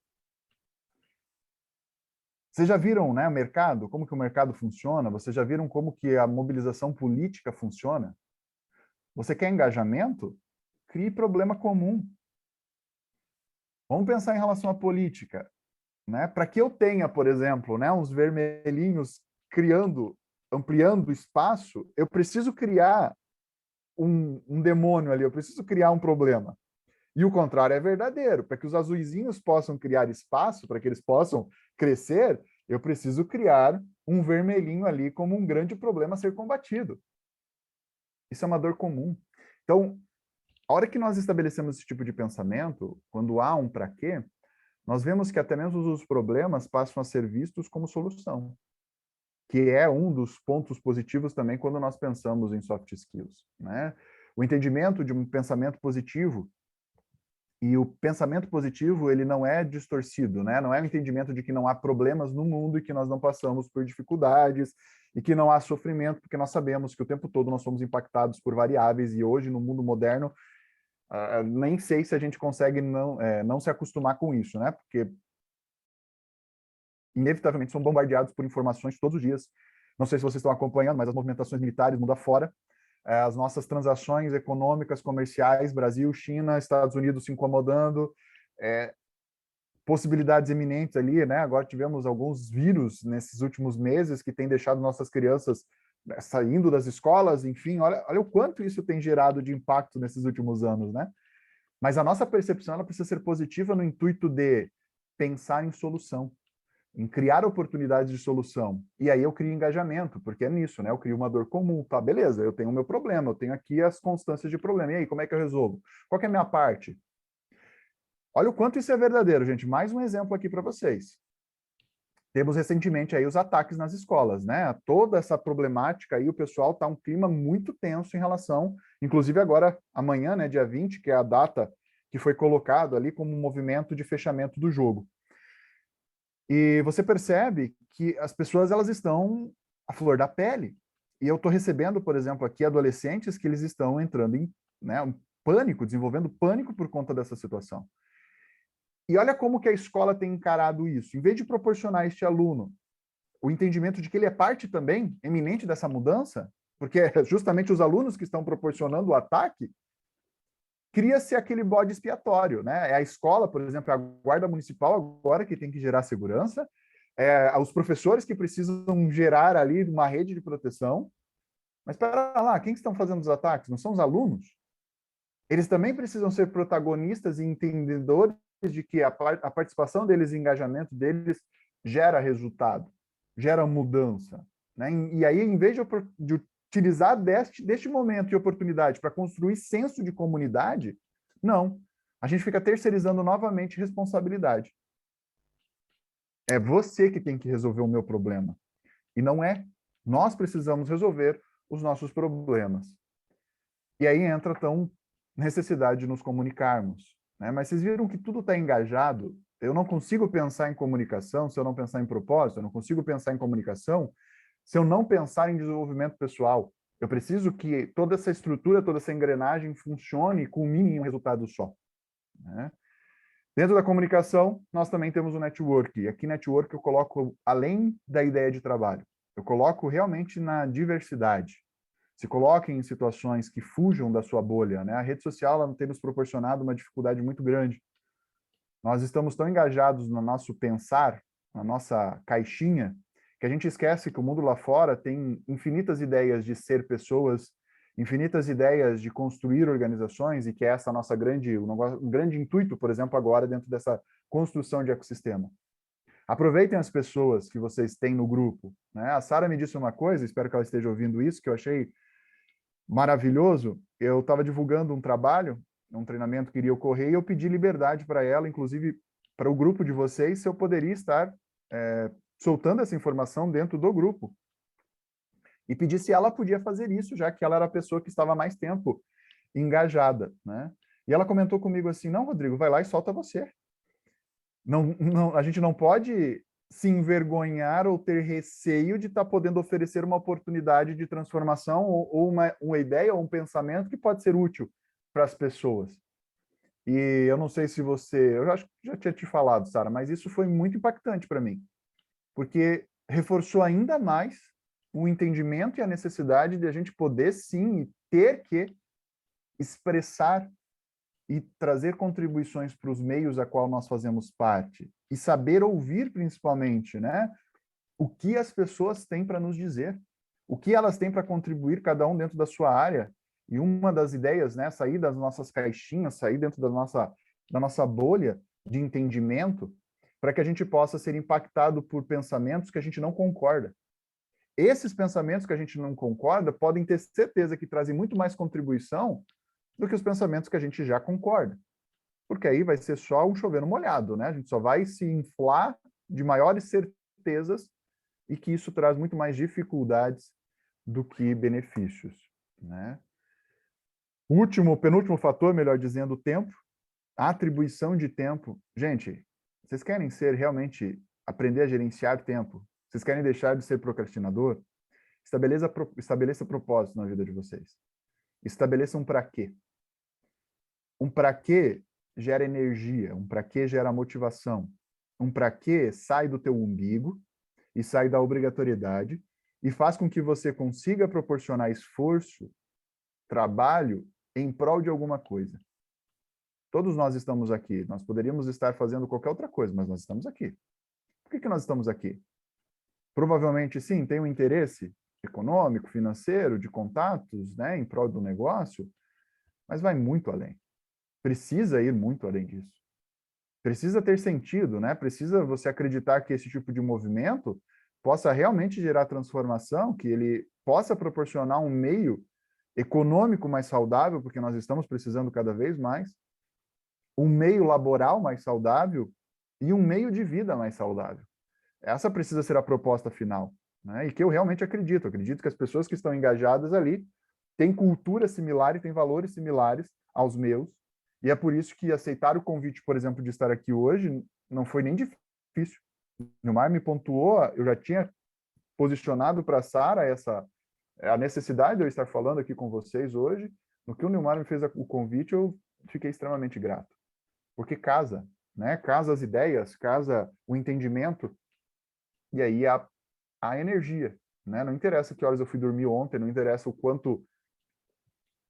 S2: Vocês já viram, né, o mercado, como que o mercado funciona? Vocês já viram como que a mobilização política funciona? Você quer engajamento? Crie problema comum. Vamos pensar em relação à política, né? Para que eu tenha, por exemplo, né, uns vermelhinhos ampliando o espaço, eu preciso criar um demônio ali, eu preciso criar um problema. E o contrário é verdadeiro. Para que os azuizinhos possam criar espaço, para que eles possam crescer, eu preciso criar um vermelhinho ali como um grande problema a ser combatido. Isso é uma dor comum. Então, a hora que nós estabelecemos esse tipo de pensamento, quando há um para quê, nós vemos que até mesmo os problemas passam a ser vistos como solução, que é um dos pontos positivos também quando nós pensamos em soft skills, né? O entendimento de um pensamento positivo, e o pensamento positivo, ele não é distorcido, né? Não é o entendimento de que não há problemas no mundo e que nós não passamos por dificuldades e que não há sofrimento, porque nós sabemos que o tempo todo nós somos impactados por variáveis e hoje, no mundo moderno, nem sei se a gente consegue não se acostumar com isso, né? Porque inevitavelmente são bombardeados por informações todos os dias. Não sei se vocês estão acompanhando, mas as movimentações militares mundo afora, as nossas transações econômicas, comerciais, Brasil, China, Estados Unidos se incomodando, possibilidades iminentes ali, né? Agora tivemos alguns vírus nesses últimos meses que têm deixado nossas crianças, né, saindo das escolas, enfim, olha o quanto isso tem gerado de impacto nesses últimos anos, né? Mas a nossa percepção ela precisa ser positiva no intuito de pensar em solução, em criar oportunidades de solução. E aí eu crio engajamento, porque é nisso, né? Eu crio uma dor comum, tá? Beleza, eu tenho o meu problema, eu tenho aqui as constâncias de problema. E aí, como é que eu resolvo? Qual que é a minha parte? Olha o quanto isso é verdadeiro, gente. Mais um exemplo aqui para vocês. Temos recentemente aí os ataques nas escolas, né? Toda essa problemática aí, o pessoal tá um clima muito tenso em relação, inclusive agora, amanhã, né, dia 20, que é a data que foi colocado ali como um movimento de fechamento do jogo. E você percebe que as pessoas elas estão à flor da pele. E eu estou recebendo, por exemplo, aqui adolescentes que eles estão entrando em, né, um pânico, desenvolvendo pânico por conta dessa situação. E olha como que a escola tem encarado isso. Em vez de proporcionar a este aluno o entendimento de que ele é parte também eminente dessa mudança, porque é justamente os alunos que estão proporcionando o ataque, cria-se aquele bode expiatório, né? É a escola, por exemplo, a guarda municipal agora que tem que gerar segurança, os professores que precisam gerar ali uma rede de proteção. Mas espera lá, quem estão fazendo os ataques? Não são os alunos? Eles também precisam ser protagonistas e entendedores de que a participação deles e engajamento deles gera resultado, gera mudança, né? E aí, em vez de utilizar deste momento e oportunidade para construir senso de comunidade, não. A gente fica terceirizando novamente responsabilidade. É você que tem que resolver o meu problema. E não é. Nós precisamos resolver os nossos problemas. E aí entra, então, necessidade de nos comunicarmos, né? Mas vocês viram que tudo está engajado. Eu não consigo pensar em comunicação se eu não pensar em propósito, eu não consigo pensar em comunicação se eu não pensar em desenvolvimento pessoal. Eu preciso que toda essa estrutura, toda essa engrenagem funcione e culmine em um resultado só, né? Dentro da comunicação, nós também temos o network. E aqui, network, eu coloco além da ideia de trabalho. Eu coloco realmente na diversidade. Se coloquem em situações que fujam da sua bolha, né? A rede social ela tem nos proporcionado uma dificuldade muito grande. Nós estamos tão engajados no nosso pensar, na nossa caixinha, que a gente esquece que o mundo lá fora tem infinitas ideias de ser pessoas, infinitas ideias de construir organizações, e que é essa nossa um grande intuito, por exemplo, agora dentro dessa construção de ecossistema. Aproveitem as pessoas que vocês têm no grupo, né? A Sara me disse uma coisa, espero que ela esteja ouvindo isso, que eu achei maravilhoso. Eu estava divulgando um trabalho, um treinamento que iria ocorrer, e eu pedi liberdade para ela, inclusive para o grupo de vocês, se eu poderia estar soltando essa informação dentro do grupo. E pedi se ela podia fazer isso, já que ela era a pessoa que estava mais tempo engajada, né? E ela comentou comigo assim, não, Rodrigo, vai lá e solta você. Não, a gente não pode se envergonhar ou ter receio de estar podendo oferecer uma oportunidade de transformação ou uma ideia ou um pensamento que pode ser útil para as pessoas. E eu não sei se você, eu acho que já tinha te falado, Sara, mas isso foi muito impactante para mim, porque reforçou ainda mais o entendimento e a necessidade de a gente poder sim ter que expressar e trazer contribuições para os meios a qual nós fazemos parte e saber ouvir principalmente, né? O que as pessoas têm para nos dizer, o que elas têm para contribuir cada um dentro da sua área. E uma das ideias, né, sair das nossas caixinhas, sair dentro da nossa bolha de entendimento, para que a gente possa ser impactado por pensamentos que a gente não concorda. Esses pensamentos que a gente não concorda podem ter certeza que trazem muito mais contribuição do que os pensamentos que a gente já concorda. Porque aí vai ser só um chover no molhado, né? A gente só vai se inflar de maiores certezas e que isso traz muito mais dificuldades do que benefícios, né? Penúltimo fator, melhor dizendo, o tempo, a atribuição de tempo. Gente, vocês querem ser realmente, aprender a gerenciar tempo? Vocês querem deixar de ser procrastinador? Estabeleça propósito na vida de vocês. Estabeleça um para quê. Um para quê gera energia, um para quê gera motivação. Um para quê sai do teu umbigo e sai da obrigatoriedade e faz com que você consiga proporcionar esforço, trabalho em prol de alguma coisa. Todos nós estamos aqui. Nós poderíamos estar fazendo qualquer outra coisa, mas nós estamos aqui. Por que nós estamos aqui? Provavelmente, sim, tem um interesse econômico, financeiro, de contatos, né, em prol do negócio, mas vai muito além. Precisa ir muito além disso. Precisa ter sentido, né? Precisa você acreditar que esse tipo de movimento possa realmente gerar transformação, que ele possa proporcionar um meio econômico mais saudável, porque nós estamos precisando cada vez mais, um meio laboral mais saudável e um meio de vida mais saudável. Essa precisa ser a proposta final, né? E que eu realmente acredito. Acredito que as pessoas que estão engajadas ali têm cultura similar e têm valores similares aos meus, e é por isso que aceitar o convite, por exemplo, de estar aqui hoje não foi nem difícil. O Nilmar me pontuou, eu já tinha posicionado para a Sara a necessidade de eu estar falando aqui com vocês hoje. No que o Nilmar me fez o convite, eu fiquei extremamente grato. Porque casa, né? Casa as ideias, casa o entendimento, e aí a energia, né? Não interessa que horas eu fui dormir ontem, não interessa o quanto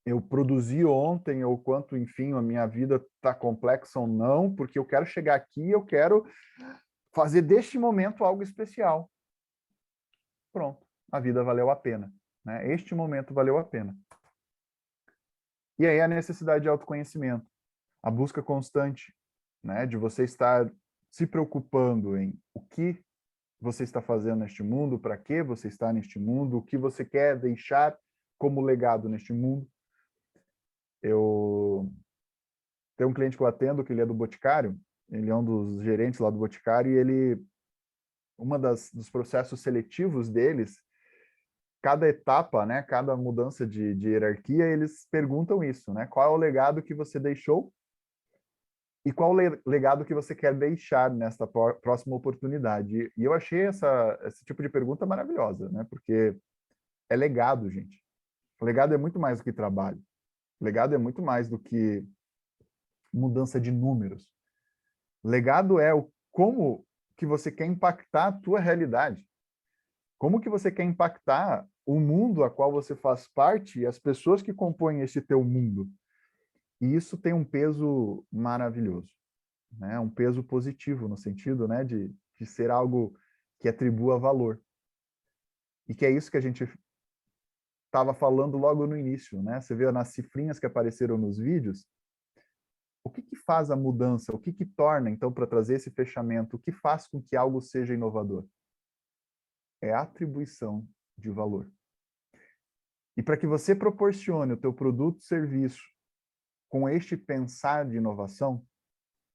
S2: eu produzi ontem, ou quanto, enfim, a minha vida está complexa ou não, porque eu quero chegar aqui, eu quero fazer deste momento algo especial. Pronto, a vida valeu a pena, né? Este momento valeu a pena. E aí a necessidade de autoconhecimento, a busca constante, né, de você estar se preocupando em o que você está fazendo neste mundo, para que você está neste mundo, o que você quer deixar como legado neste mundo. Eu tenho um cliente que eu atendo, que ele é do Boticário, ele é um dos gerentes lá do Boticário, e ele, dos processos seletivos deles, cada etapa, né, cada mudança de hierarquia, eles perguntam isso, né? Qual é o legado que você deixou e qual o legado que você quer deixar nesta próxima oportunidade? E eu achei esse tipo de pergunta maravilhosa, né? Porque é legado, gente. O legado é muito mais do que trabalho. O legado é muito mais do que mudança de números. Legado é como que você quer impactar a tua realidade. Como que você quer impactar o mundo a qual você faz parte e as pessoas que compõem esse teu mundo. E isso tem um peso maravilhoso, né? Um peso positivo, no sentido, né, de ser algo que atribua valor. E que é isso que a gente estava falando logo no início, né? Você vê nas cifrinhas que apareceram nos vídeos, o que faz a mudança? O que torna, então, para trazer esse fechamento, o que faz com que algo seja inovador? É a atribuição de valor. E para que você proporcione o teu produto, serviço com este pensar de inovação,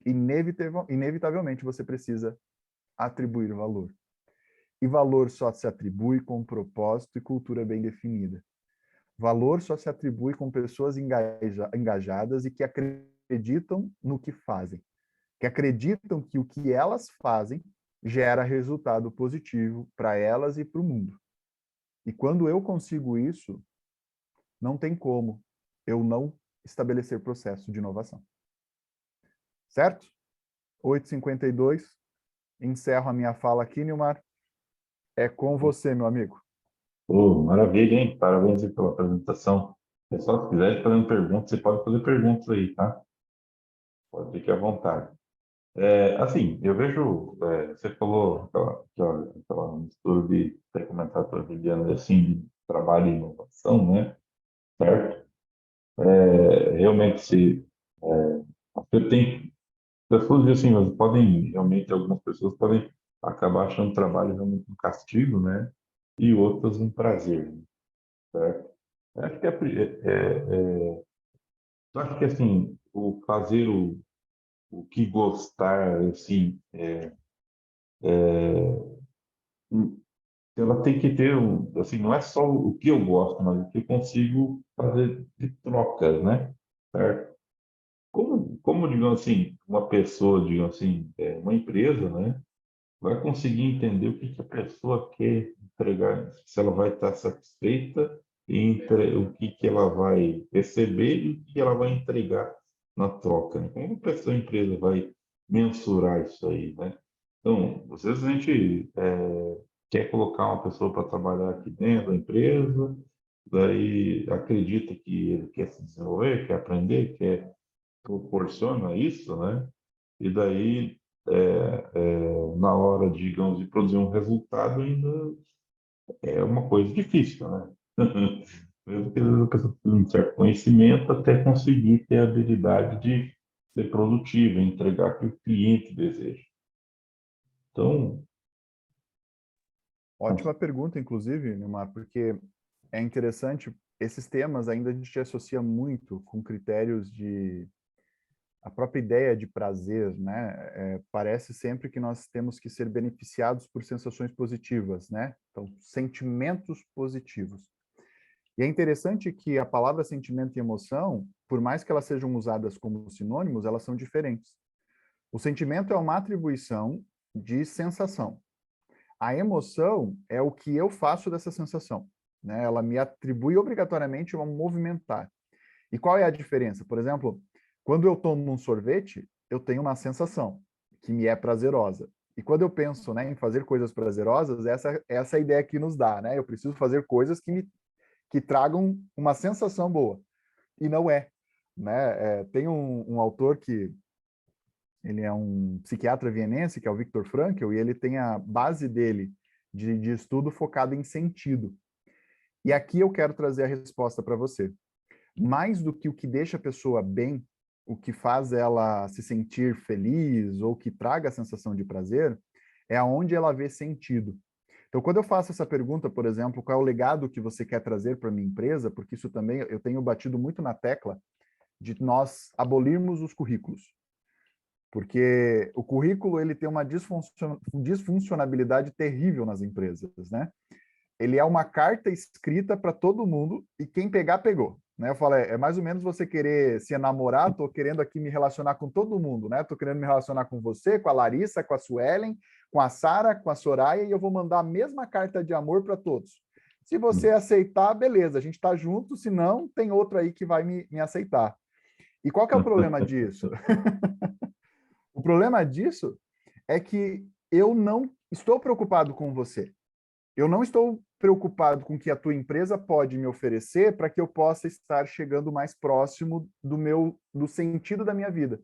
S2: inevitavelmente você precisa atribuir valor. E valor só se atribui com propósito e cultura bem definida. Valor só se atribui com pessoas engajadas e que acreditam no que fazem, que acreditam que o que elas fazem gera resultado positivo para elas e para o mundo. E quando eu consigo isso, não tem como eu não estabelecer processo de inovação. Certo? 8h52, encerro a minha fala aqui, Nilmar. É com você, meu amigo.
S1: Pô, maravilha, hein? Parabéns aí pela apresentação. Pessoal, se quiser fazer perguntas, você pode fazer perguntas aí, tá? Pode ficar à vontade. Assim, eu vejo, você falou aquela mistura de ter comentado para a Juliana, assim, de trabalho e inovação, né? Certo? Realmente, se, eu tenho pessoas assim, mas podem, realmente, algumas pessoas podem acabar achando o trabalho realmente um castigo, né? E outras um prazer, né? Certo? Acho que eu acho que assim, o fazer o que gostar, assim, ela tem que ter, assim, não é só o que eu gosto, mas o que eu consigo fazer de trocas, né? Certo? Como, digamos assim, uma pessoa, digamos assim, uma empresa, né? Vai conseguir entender o que que a pessoa quer entregar, se ela vai estar satisfeita entre o que que ela vai receber e o que ela vai entregar na troca, né? Como a pessoa, a empresa vai mensurar isso aí, né? Então, às vezes a gente quer colocar uma pessoa para trabalhar aqui dentro da empresa, daí acredita que ele quer se desenvolver, quer aprender, quer proporciona isso, né? E daí, na hora, digamos, de produzir um resultado, ainda é uma coisa difícil, né? Mesmo que às vezes a pessoa tenha um certo conhecimento até conseguir ter a habilidade de ser produtiva, entregar o que o cliente deseja. Então,
S2: Ótima pergunta, inclusive, Nilmar, porque é interessante, esses temas ainda a gente associa muito com critérios de a própria ideia de prazer, né? Parece sempre que nós temos que ser beneficiados por sensações positivas, né? Então, sentimentos positivos. E é interessante que a palavra sentimento e emoção, por mais que elas sejam usadas como sinônimos, elas são diferentes. O sentimento é uma atribuição de sensação. A emoção é o que eu faço dessa sensação, né? Ela me atribui obrigatoriamente a movimentar. E qual é a diferença? Por exemplo, quando eu tomo um sorvete, eu tenho uma sensação que me é prazerosa. E quando eu penso, né, em fazer coisas prazerosas, essa é a ideia que nos dá, né? Eu preciso fazer coisas que tragam uma sensação boa. E não é, né? Tem um autor que ele é um psiquiatra vienense, que é o Viktor Frankl, e ele tem a base dele de estudo focado em sentido. E aqui eu quero trazer a resposta para você. Mais do que o que deixa a pessoa bem, o que faz ela se sentir feliz ou que traga a sensação de prazer, é aonde ela vê sentido. Então, quando eu faço essa pergunta, por exemplo, qual é o legado que você quer trazer para a minha empresa, porque isso também eu tenho batido muito na tecla de nós abolirmos os currículos. Porque o currículo ele tem uma disfuncionalidade terrível nas empresas, né? Ele é uma carta escrita para todo mundo e quem pegar, pegou. Né? Eu falo, é mais ou menos você querer se enamorar, estou querendo aqui me relacionar com todo mundo, né? Estou querendo me relacionar com você, com a Larissa, com a Suelen, com a Sara, com a Soraya, e eu vou mandar a mesma carta de amor para todos. Se você aceitar, beleza, a gente está junto, se não, tem outro aí que vai me aceitar. E qual que é o problema disso? O problema disso é que eu não estou preocupado com você. Eu não estou preocupado com o que a tua empresa pode me oferecer para que eu possa estar chegando mais próximo do sentido da minha vida.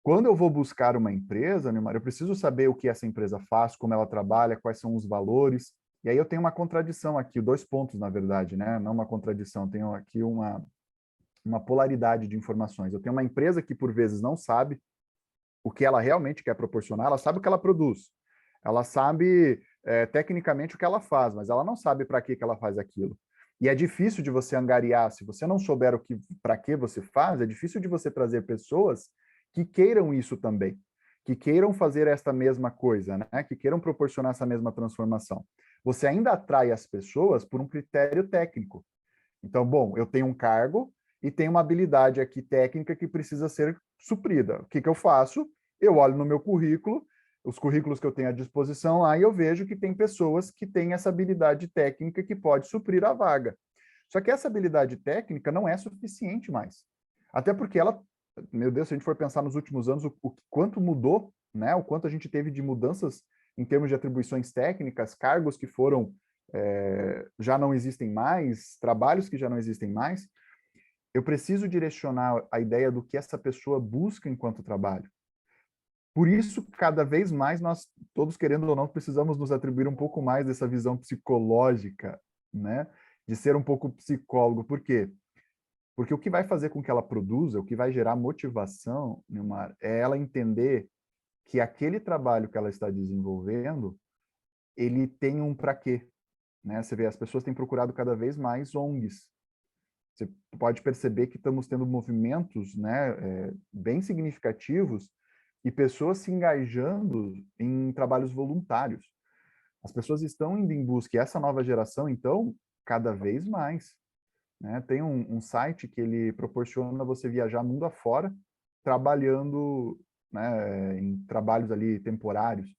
S2: Quando eu vou buscar uma empresa, Neymar, eu preciso saber o que essa empresa faz, como ela trabalha, quais são os valores. E aí eu tenho uma contradição aqui, 2 pontos, na verdade, né? Não uma contradição, tenho aqui uma polaridade de informações. Eu tenho uma empresa que, por vezes, não sabe o que ela realmente quer proporcionar, ela sabe o que ela produz, ela sabe tecnicamente o que ela faz, mas ela não sabe para que ela faz aquilo. E é difícil de você angariar, se você não souber para que você faz, é difícil de você trazer pessoas que queiram isso também. que queiram fazer esta mesma coisa, né? Que queiram proporcionar essa mesma transformação. Você ainda atrai as pessoas por um critério técnico. Então, bom, eu tenho um cargo e tenho uma habilidade aqui técnica que precisa ser suprida. O que que eu faço? Eu olho no meu currículo, os currículos que eu tenho à disposição lá, e eu vejo que tem pessoas que têm essa habilidade técnica que pode suprir a vaga. Só que essa habilidade técnica não é suficiente mais. Até porque ela, meu Deus, se a gente for pensar nos últimos anos, o quanto mudou, né? O quanto a gente teve de mudanças em termos de atribuições técnicas, cargos que foram já não existem mais, trabalhos que já não existem mais, eu preciso direcionar a ideia do que essa pessoa busca enquanto trabalho. Por isso, cada vez mais, nós, todos querendo ou não, precisamos nos atribuir um pouco mais dessa visão psicológica, né? De ser um pouco psicólogo. Por quê? Porque o que vai fazer com que ela produza, o que vai gerar motivação, Nilmar, é ela entender que aquele trabalho que ela está desenvolvendo, ele tem um para quê, né? Você vê, as pessoas têm procurado cada vez mais ONGs. Você pode perceber que estamos tendo movimentos, né, bem significativos e pessoas se engajando em trabalhos voluntários. As pessoas estão indo em busca, e essa nova geração, então, cada vez mais. Né? Tem um site que ele proporciona você viajar mundo afora, trabalhando, né, em trabalhos ali temporários.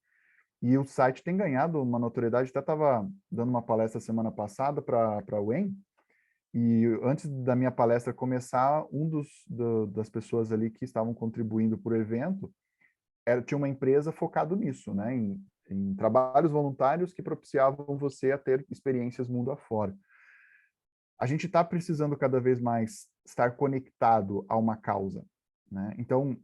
S2: E o site tem ganhado uma notoriedade. Até estava dando uma palestra semana passada para a UEM, e antes da minha palestra começar, das pessoas ali que estavam contribuindo para o evento tinha uma empresa focada nisso, né? Em trabalhos voluntários que propiciavam você a ter experiências mundo afora. A gente está precisando cada vez mais estar conectado a uma causa, né? Então,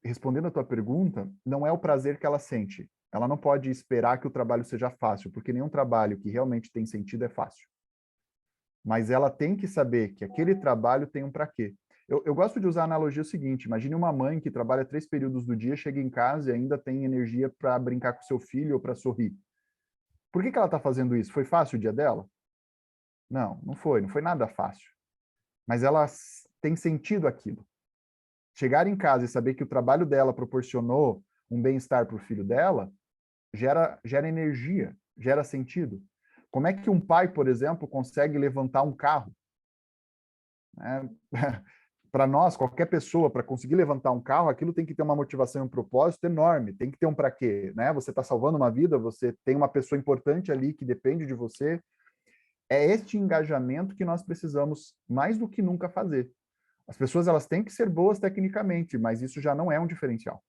S2: respondendo a tua pergunta, não é o prazer que ela sente. Ela não pode esperar que o trabalho seja fácil, porque nenhum trabalho que realmente tem sentido é fácil. Mas ela tem que saber que aquele trabalho tem um para quê. Eu gosto de usar a analogia seguinte: imagine uma mãe que trabalha 3 períodos do dia, chega em casa e ainda tem energia para brincar com seu filho ou para sorrir. Por que ela está fazendo isso? Foi fácil o dia dela? Não, não foi nada fácil. Mas ela tem sentido aquilo. Chegar em casa e saber que o trabalho dela proporcionou um bem-estar para o filho dela, gera energia, gera sentido. Como é que um pai, por exemplo, consegue levantar um carro? Para nós, qualquer pessoa, para conseguir levantar um carro, aquilo tem que ter uma motivação e um propósito enorme, tem que ter um para quê, né? Você está salvando uma vida, você tem uma pessoa importante ali que depende de você. É este engajamento que nós precisamos mais do que nunca fazer. As pessoas, elas têm que ser boas tecnicamente, mas isso já não é um diferencial.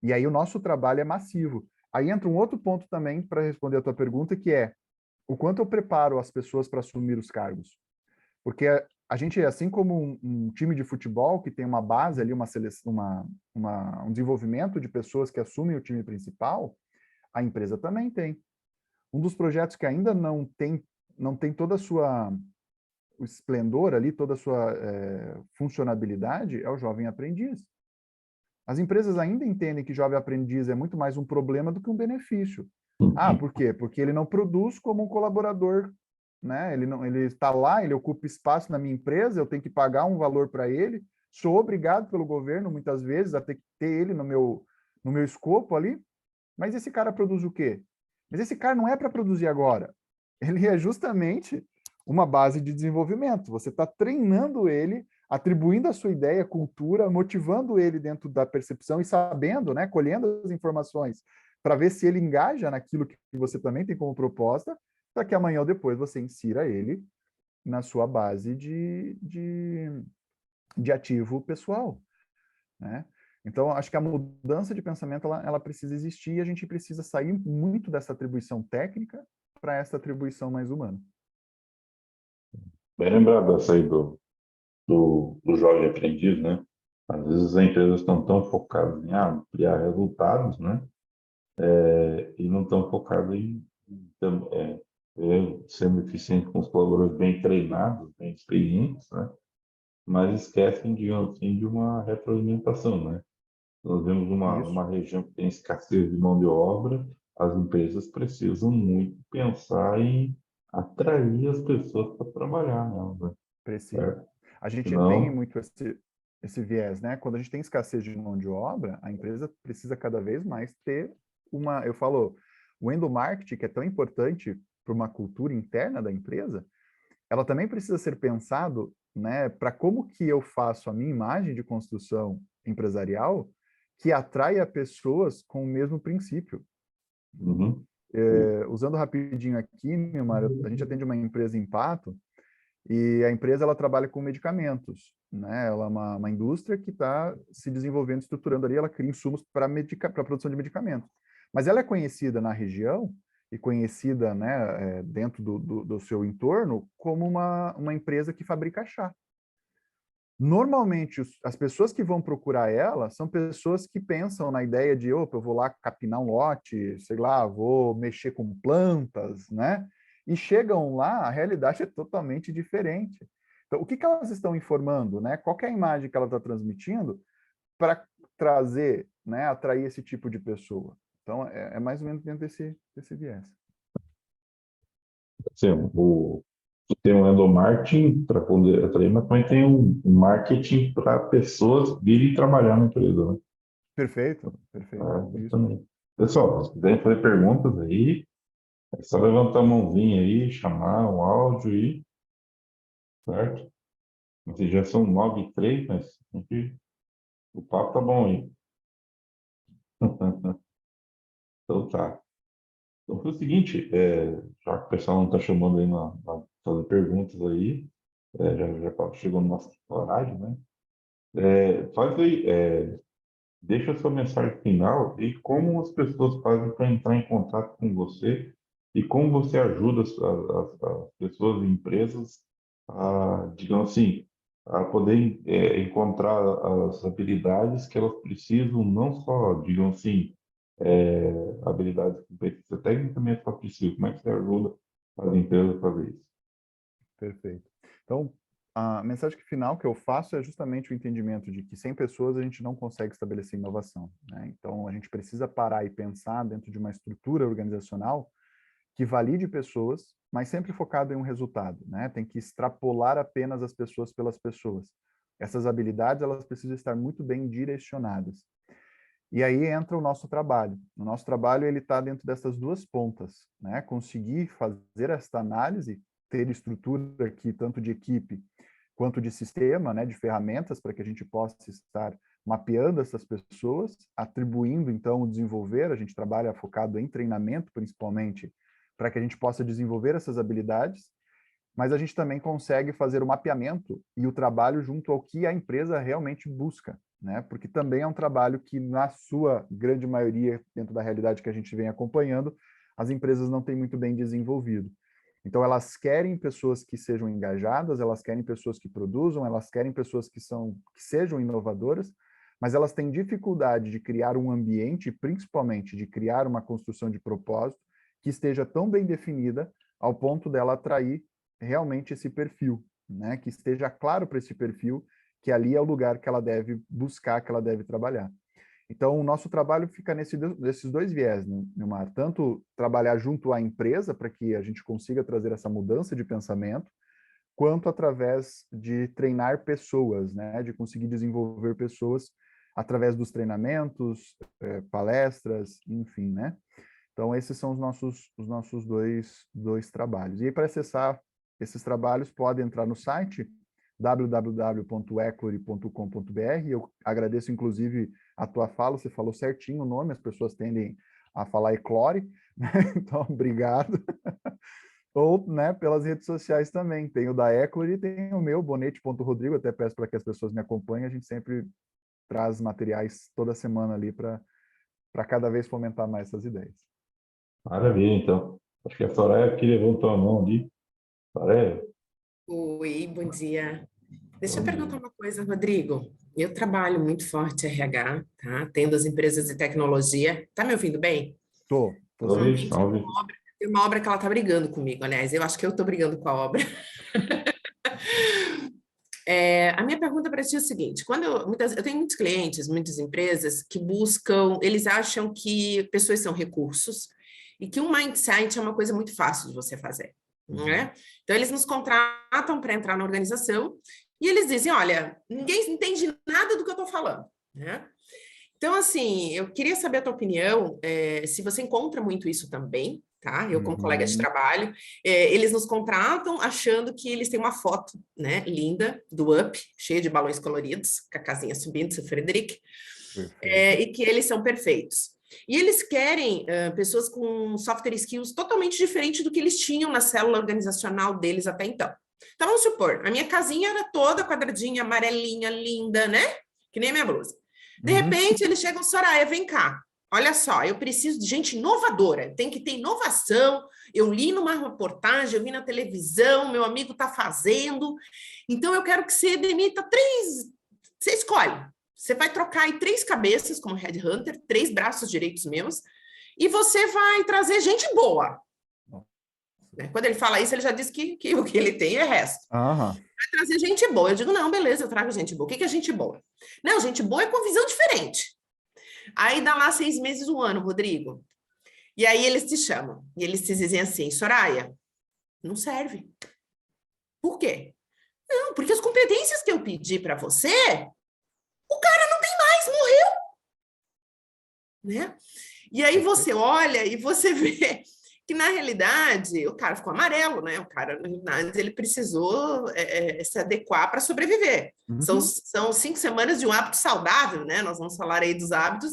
S2: E aí o nosso trabalho é massivo. Aí entra um outro ponto também para responder a tua pergunta, que é o quanto eu preparo as pessoas para assumir os cargos. Porque a gente, assim como um time de futebol que tem uma base ali, uma seleção, um desenvolvimento de pessoas que assumem o time principal, a empresa também tem. Um dos projetos que ainda não tem toda a sua o esplendor ali, toda a sua funcionabilidade é o jovem aprendiz. As empresas ainda entendem que jovem aprendiz é muito mais um problema do que um benefício. Ah, por quê? Porque ele não produz como um colaborador, né? Ele está lá, ele ocupa espaço na minha empresa, eu tenho que pagar um valor para ele, sou obrigado pelo governo muitas vezes a ter que ter ele no meu escopo ali, mas esse cara produz o quê? Mas esse cara não é para produzir agora. Ele é justamente uma base de desenvolvimento. Você está treinando ele, atribuindo a sua ideia, cultura, motivando ele dentro da percepção e sabendo, né, colhendo as informações para ver se ele engaja naquilo que você também tem como proposta, para que amanhã ou depois você insira ele na sua base de ativo pessoal, né? Então, acho que a mudança de pensamento ela precisa existir e a gente precisa sair muito dessa atribuição técnica para essa atribuição mais humana.
S1: Bem lembrado essa aí do jovem aprendiz, né? Às vezes as empresas estão tão focadas em ampliar resultados, né? E não estão focadas em sendo eficiente com os colaboradores bem treinados, bem experientes, né? Mas esquecem de uma retroalimentação, né? Nós vemos
S2: Isso,
S1: uma região que tem escassez de mão de obra, as empresas precisam muito pensar em atrair as pessoas para trabalhar nela, né?
S2: precisa.
S1: Certo?
S2: A gente tem
S1: Senão,
S2: muito esse. esse viés, né? Quando a gente tem escassez de mão de obra, a empresa precisa cada vez mais ter eu falo, o endomarketing, que é tão importante para uma cultura interna da empresa, ela também precisa ser pensado, né, para como que eu faço a minha imagem de construção empresarial que atraia pessoas com o mesmo princípio.
S1: Uhum.
S2: Usando rapidinho aqui, Nilmar, a gente atende uma empresa em Pato, e a empresa ela trabalha com medicamentos, né? Ela é uma indústria que está se desenvolvendo, estruturando ali, ela cria insumos para a produção de medicamentos. Mas ela é conhecida na região e conhecida, né, dentro do seu entorno como uma empresa que fabrica chá. Normalmente, as pessoas que vão procurar ela são pessoas que pensam na ideia de, opa, eu vou lá capinar um lote, sei lá, vou mexer com plantas, né? E chegam lá, a realidade é totalmente diferente. Então, o que elas estão informando, né? Qual que é a imagem que ela está transmitindo para trazer, né, atrair esse tipo de pessoa? Então, é mais ou menos dentro desse viés.
S1: Assim, tem um endomarketing para poder atrair, mas também tem um marketing para pessoas virem trabalhar na empresa, né?
S2: Perfeito, perfeito. Isso.
S1: Também. Pessoal, se quiserem fazer perguntas aí, é só levantar a mãozinha aí, chamar um áudio aí, certo? Assim, já são 9h03, mas o papo tá bom aí. Então tá. Então foi o seguinte, já que o pessoal não está chamando aí para fazer perguntas aí, chegou no nosso horário, né? Faz aí, deixa a sua mensagem final e como as pessoas fazem para entrar em contato com você e como você ajuda as pessoas e empresas a, digamos assim, a poder encontrar as habilidades que elas precisam, não só, digamos assim, habilidades com competência técnica, também é só preciso. Como é que você ajuda as empresas a fazer isso?
S2: Perfeito. Então, a mensagem final que eu faço é justamente o entendimento de que sem pessoas a gente não consegue estabelecer inovação, né? Então, a gente precisa parar e pensar dentro de uma estrutura organizacional que valide pessoas, mas sempre focado em um resultado, né? Tem que extrapolar apenas as pessoas pelas pessoas. Essas habilidades, elas precisam estar muito bem direcionadas. E aí entra o nosso trabalho. O nosso trabalho ele está dentro dessas duas pontas, né? Conseguir fazer esta análise, ter estrutura aqui tanto de equipe quanto de sistema, né? De ferramentas para que a gente possa estar mapeando essas pessoas, atribuindo então o desenvolver. A gente trabalha focado em treinamento principalmente para que a gente possa desenvolver essas habilidades. Mas a gente também consegue fazer o mapeamento e o trabalho junto ao que a empresa realmente busca, né? Porque também é um trabalho que, na sua grande maioria, dentro da realidade que a gente vem acompanhando, as empresas não têm muito bem desenvolvido. Então, elas querem pessoas que sejam engajadas, elas querem pessoas que produzam, elas querem pessoas que sejam inovadoras, mas elas têm dificuldade de criar um ambiente, principalmente de criar uma construção de propósito, que esteja tão bem definida ao ponto dela atrair realmente esse perfil, né? Que esteja claro para esse perfil que ali é o lugar que ela deve buscar, que ela deve trabalhar. Então, o nosso trabalho fica nesses dois viés, Nilmar. Tanto trabalhar junto à empresa para que a gente consiga trazer essa mudança de pensamento, quanto através de treinar pessoas, né? De conseguir desenvolver pessoas através dos treinamentos, palestras, enfim, né? Então, esses são os nossos dois trabalhos. E aí, para acessar esses trabalhos, pode entrar no site www.eclory.com.br. Eu agradeço, inclusive, a tua fala, você falou certinho o nome, as pessoas tendem a falar Eclory, né? Então, obrigado. Ou, né, pelas redes sociais também. Tem o da Eclory e tem o meu, bonete.rodrigo. Até peço para que as pessoas me acompanhem. A gente sempre traz materiais toda semana ali para cada vez fomentar mais essas ideias.
S1: Maravilha, então. Acho que a Soraya aqui levantou a mão ali. Soraya,
S3: Oi, bom dia. Deixa eu
S1: bom
S3: perguntar
S1: dia.
S3: uma coisa, Rodrigo. Eu trabalho muito forte RH, tá? Tendo as empresas de tecnologia. Tá me ouvindo bem?
S2: Tô sim.
S3: Atualmente,
S1: Salve.
S3: tem uma obra que ela tá brigando comigo, aliás, eu acho que eu tô brigando com a obra. A minha pergunta para ti é o seguinte: eu tenho muitos clientes, muitas empresas que buscam, eles acham que pessoas são recursos e que um mindset é uma coisa muito fácil de você fazer. né? Então, eles nos contratam para entrar na organização e eles dizem, olha, ninguém entende nada do que eu estou falando, né? Então, assim, eu queria saber a tua opinião, se você encontra muito isso também, tá? Eu, como colega de trabalho, eles nos contratam achando que eles têm uma foto, né, linda, do Up, cheia de balões coloridos, com a casinha subindo, seu Frederic, e que eles são perfeitos. E eles querem pessoas com software skills totalmente diferentes do que eles tinham na célula organizacional deles até então. Então, vamos supor, a minha casinha era toda quadradinha, amarelinha, linda, né? Que nem a minha blusa. De repente, eles chegam, Soraya, vem cá. Olha só, eu preciso de gente inovadora, tem que ter inovação. Eu li numa reportagem, eu vi na televisão, meu amigo está fazendo. Então, eu quero que você demita 3. Você escolhe. Você vai trocar aí 3 cabeças, como headhunter, 3 braços direitos meus, e você vai trazer gente boa. Quando ele fala isso, ele já diz que o que ele tem é resto. Vai trazer gente boa. Eu digo, não, beleza, eu trago gente boa. O que é gente boa? Não, gente boa é com visão diferente. Aí dá lá 6 meses, 1 ano, Rodrigo. E aí eles te chamam. E eles te dizem assim, Soraya, não serve. Por quê? Não, porque as competências que eu pedi para você, o cara não tem mais, morreu. Né? E aí você olha e você vê que, na realidade, o cara ficou amarelo, né? O cara, na realidade, ele precisou se adequar para sobreviver. São 5 semanas de um hábito saudável, né? Nós vamos falar aí dos hábitos,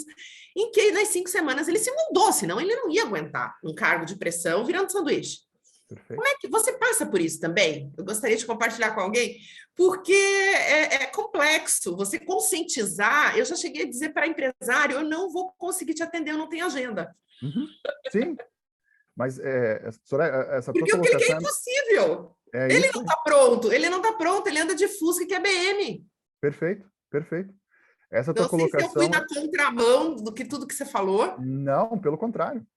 S3: em que nas 5 semanas ele se mudou, senão ele não ia aguentar um cargo de pressão virando sanduíche. Perfeito. Como é que você passa por isso também? Eu gostaria de compartilhar com alguém, porque é complexo. Você conscientizar, eu já cheguei a dizer para empresário, eu não vou conseguir te atender, eu não tenho agenda.
S2: Sim. Mas, Soraya, essa
S3: porque
S2: tua
S3: o que ele quer é
S2: colocação...
S3: impossível. Ele não está pronto, ele anda de Fusca, que é BM.
S2: Perfeito. Essa tua
S3: Não sei
S2: colocação...
S3: se eu fui na contramão do que tudo que você falou.
S2: Não, pelo contrário,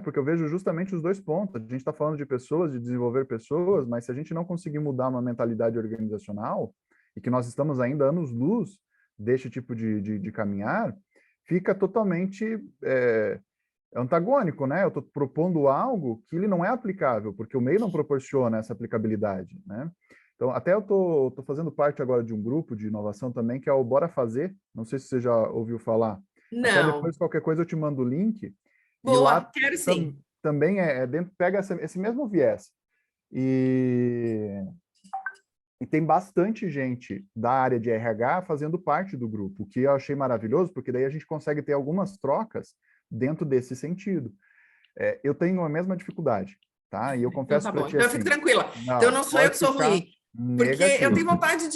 S2: porque eu vejo justamente os 2 pontos. A gente está falando de pessoas, de desenvolver pessoas, mas se a gente não conseguir mudar uma mentalidade organizacional, e que nós estamos ainda anos-luz deste tipo de caminhar, fica totalmente antagônico, né? Eu estou propondo algo que ele não é aplicável, porque o meio não proporciona essa aplicabilidade, né? Então, até eu estou fazendo parte agora de um grupo de inovação também, que é o Bora Fazer, não sei se você já ouviu falar.
S3: Não.
S2: Até depois, qualquer coisa, eu te mando o link.
S3: Boa,
S2: e lá
S3: quero sim.
S2: Também dentro, pega esse mesmo viés. E tem bastante gente da área de RH fazendo parte do grupo, o que eu achei maravilhoso, porque daí a gente consegue ter algumas trocas dentro desse sentido. Eu tenho a mesma dificuldade, tá? E eu confesso
S3: Então, tá bom.
S2: para ti
S3: então
S2: assim...
S3: eu fico tranquila. Então não sou eu que sou ruim. Porque eu tenho vontade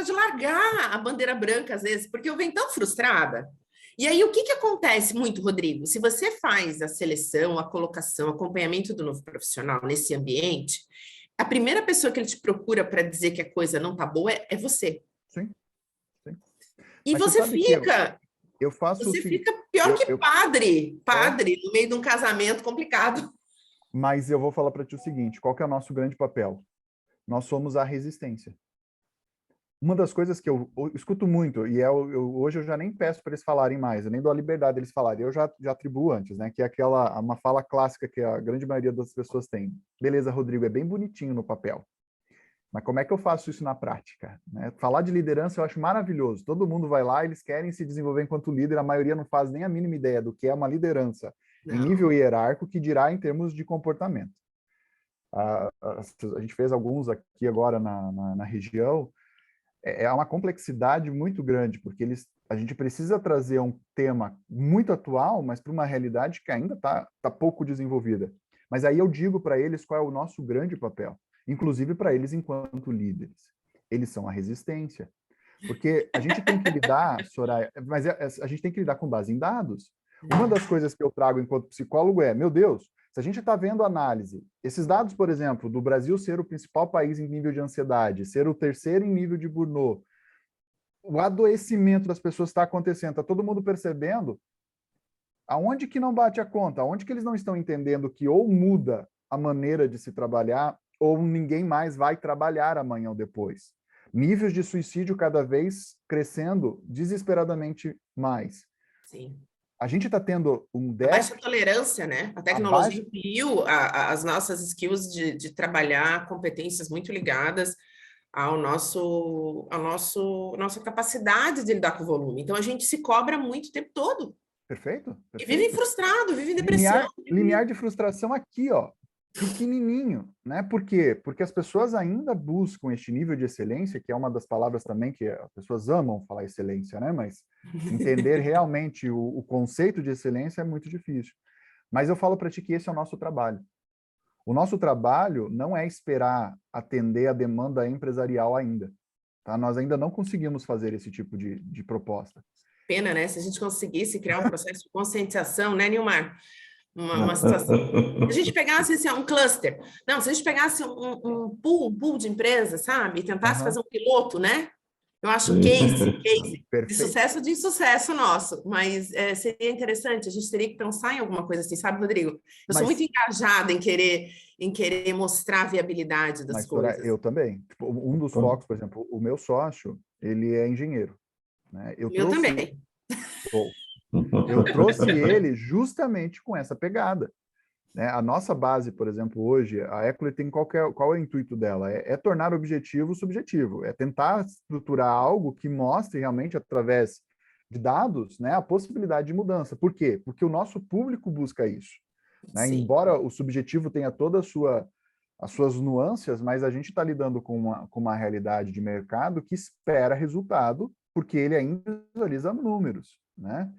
S3: de largar a bandeira branca, às vezes, porque eu venho tão frustrada. E aí, o que acontece muito, Rodrigo? Se você faz a seleção, a colocação, o acompanhamento do novo profissional nesse ambiente, a primeira pessoa que ele te procura para dizer que a coisa não está boa é você.
S2: Sim.
S3: E
S2: mas
S3: você fica...
S2: Eu faço
S3: você fica pior que padre no meio de um casamento complicado.
S2: Mas eu vou falar para ti o seguinte, qual que é o nosso grande papel? Nós somos a resistência. Uma das coisas que eu escuto muito, e hoje eu já nem peço para eles falarem mais, eu nem dou a liberdade deles falarem, eu já atribuo antes, né? Que é uma fala clássica que a grande maioria das pessoas tem. Beleza, Rodrigo, é bem bonitinho no papel, mas como é que eu faço isso na prática? Né? Falar de liderança eu acho maravilhoso. Todo mundo vai lá, eles querem se desenvolver enquanto líder, a maioria não faz nem a mínima ideia do que é uma liderança em nível hierárquico, que dirá em termos de comportamento. A gente fez alguns aqui agora na região. É uma complexidade muito grande, porque a gente precisa trazer um tema muito atual, mas para uma realidade que ainda está pouco desenvolvida. Mas aí eu digo para eles qual é o nosso grande papel, inclusive para eles enquanto líderes. Eles são a resistência. Porque a gente tem que lidar, Soraya, mas a gente tem que lidar com base em dados. Uma das coisas que eu trago enquanto psicólogo é, meu Deus, se a gente está vendo análise, esses dados, por exemplo, do Brasil ser o principal país em nível de ansiedade, ser o terceiro em nível de burnout, o adoecimento das pessoas está acontecendo, está todo mundo percebendo, aonde que não bate a conta? Aonde que eles não estão entendendo que ou muda a maneira de se trabalhar, ou ninguém mais vai trabalhar amanhã ou depois? Níveis de suicídio cada vez crescendo desesperadamente mais.
S3: Sim.
S2: A gente está tendo um
S3: A baixa
S2: déficit,
S3: tolerância, né? A tecnologia impediu as nossas skills de trabalhar competências muito ligadas nossa capacidade de lidar com o volume. Então, a gente se cobra muito o tempo todo.
S2: perfeito,
S3: E vive
S2: perfeito.
S3: frustrado, vive em depressão.
S2: Limiar de frustração aqui, ó, pequenininho, né? Por quê? Porque as pessoas ainda buscam este nível de excelência, que é uma das palavras também que as pessoas amam falar excelência, né? Mas entender realmente o conceito de excelência é muito difícil. Mas eu falo para ti que esse é o nosso trabalho. O nosso trabalho não é esperar atender a demanda empresarial ainda. Tá? Nós ainda não conseguimos fazer esse tipo de proposta.
S3: Pena, né? Se a gente conseguisse criar um processo de conscientização, né, Nilmar? Uma situação. Se a gente pegasse assim, um cluster, não, se a gente pegasse um pool de empresas, sabe? E tentasse fazer um piloto, né? Eu acho case de
S2: Perfeito.
S3: sucesso de insucesso nosso, mas seria interessante, a gente teria que pensar em alguma coisa assim, sabe, Rodrigo? Eu sou muito engajada em querer mostrar a viabilidade das coisas.
S2: Eu também. Tipo, um dos focos, por exemplo, o meu sócio, ele é engenheiro. Né?
S3: Eu também.
S2: Eu trouxe ele justamente com essa pegada. Né? A nossa base, por exemplo, hoje, a Ecole tem qual é o intuito dela? É tornar objetivo subjetivo, é tentar estruturar algo que mostre realmente, através de dados, né, a possibilidade de mudança. Por quê? Porque o nosso público busca isso. Né? Embora o subjetivo tenha toda as suas nuances, mas a gente está lidando com uma realidade de mercado que espera resultado, porque ele ainda visualiza números. Né?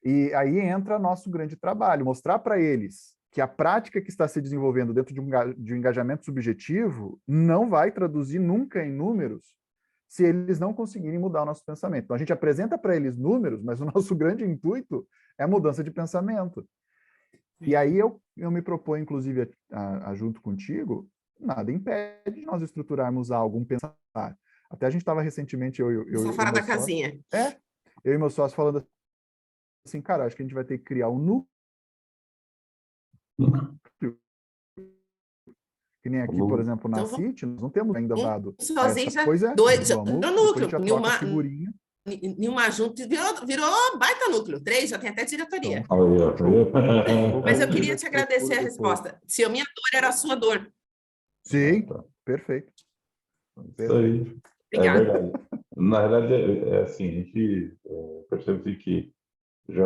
S2: E aí entra nosso grande trabalho, mostrar para eles que a prática que está se desenvolvendo dentro de um engajamento subjetivo não vai traduzir nunca em números se eles não conseguirem mudar o nosso pensamento. Então, a gente apresenta para eles números, mas o nosso grande intuito é a mudança de pensamento. E aí eu me proponho, inclusive, junto contigo, nada impede de nós estruturarmos algo, um pensar. Até a gente estava recentemente,
S3: Só fora da casinha.
S2: Eu e meu sócio falando assim, cara, acho que a gente vai ter que criar um núcleo, que nem aqui, por exemplo, na
S3: então,
S2: CIT, nós não temos ainda dado
S3: sozinho
S2: essa
S3: já,
S2: coisa,
S3: no núcleo,
S2: depois a gente já troca figurinha.
S3: Nilmar junto virou baita núcleo, 3, já tem até diretoria.
S2: Então,
S3: Mas eu queria te agradecer a resposta. Se a minha dor era a sua dor.
S2: Sim, perfeito.
S1: Isso aí. É verdade. Na verdade, assim, a gente percebe que já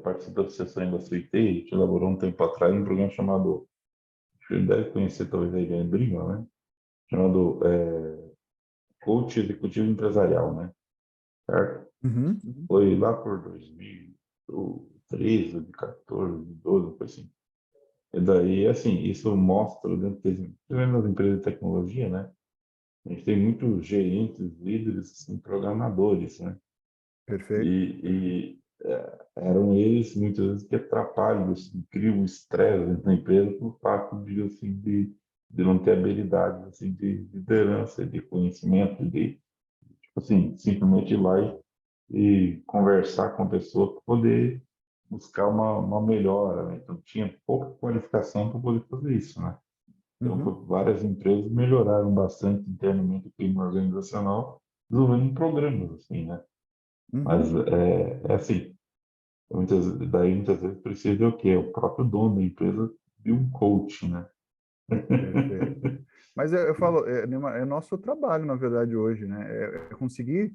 S1: participa da sessão da CIT, a gente elaborou um tempo atrás um programa chamado, você deve conhecer talvez a Ivane Brima, né? Chamado Coach Executivo Empresarial, né? Certo? Foi lá por 2013, 2014, 2012, foi assim. E daí, assim, isso mostra, dentro das empresas de tecnologia, né? A gente tem muitos gerentes, líderes, assim, programadores, né?
S2: Perfeito.
S1: Eram eles, muitas vezes, que atrapalham, assim, criam um estresse dentro da empresa por fato de, assim, de não ter habilidades assim, de liderança, de conhecimento, de, tipo assim, simplesmente ir lá e conversar com a pessoa para poder buscar uma melhora, né? Então, tinha pouca qualificação para poder fazer isso, né? Então, várias empresas melhoraram bastante internamente o clima organizacional, desenvolvendo programas, assim, né? Mas, assim, muitas vezes precisa de o quê? O próprio dono da empresa de um coach, né?
S2: Perfeito. Mas eu falo, é nosso trabalho, na verdade, hoje, né? É conseguir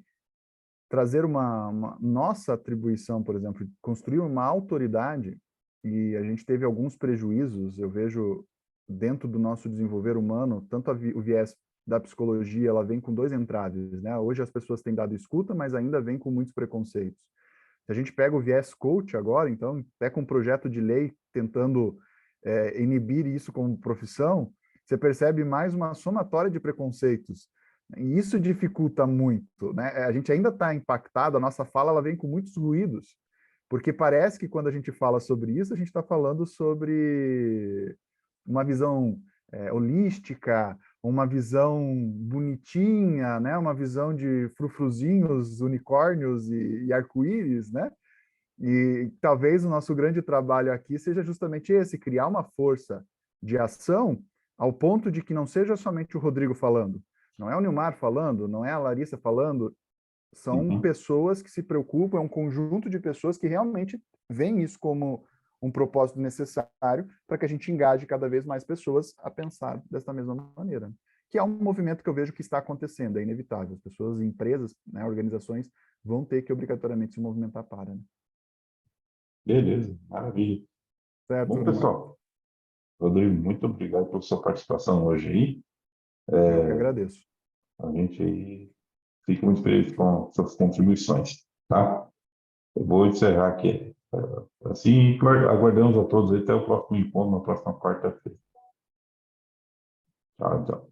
S2: trazer uma nossa atribuição, por exemplo, construir uma autoridade, e a gente teve alguns prejuízos, eu vejo dentro do nosso desenvolver humano, tanto o viés da psicologia, ela vem com dois entraves, né? Hoje as pessoas têm dado escuta, mas ainda vem com muitos preconceitos. Se a gente pega o viés coach agora, então, até com um projeto de lei tentando inibir isso como profissão, você percebe mais uma somatória de preconceitos. E isso dificulta muito, né? A gente ainda está impactado, a nossa fala ela vem com muitos ruídos, porque parece que quando a gente fala sobre isso, a gente está falando sobre uma visão holística, uma visão bonitinha, né? Uma visão de frufruzinhos, unicórnios e arco-íris, né? E talvez o nosso grande trabalho aqui seja justamente esse, criar uma força de ação ao ponto de que não seja somente o Rodrigo falando, não é o Nilmar falando, não é a Larissa falando, São pessoas que se preocupam, é um conjunto de pessoas que realmente veem isso como um propósito necessário para que a gente engaje cada vez mais pessoas a pensar dessa mesma maneira. Que é um movimento que eu vejo que está acontecendo, é inevitável. As pessoas, empresas, né, organizações vão ter que obrigatoriamente se movimentar para. Né?
S1: Beleza, maravilha.
S2: Certo,
S1: Bom,
S2: Bruno?
S1: pessoal, Rodrigo, muito obrigado pela sua participação hoje aí.
S2: Eu que agradeço.
S1: A gente aí fica muito feliz com suas contribuições, tá? Eu vou encerrar aqui. Assim, aguardamos a todos aí até o próximo encontro, na próxima quarta-feira. Tchau, tchau.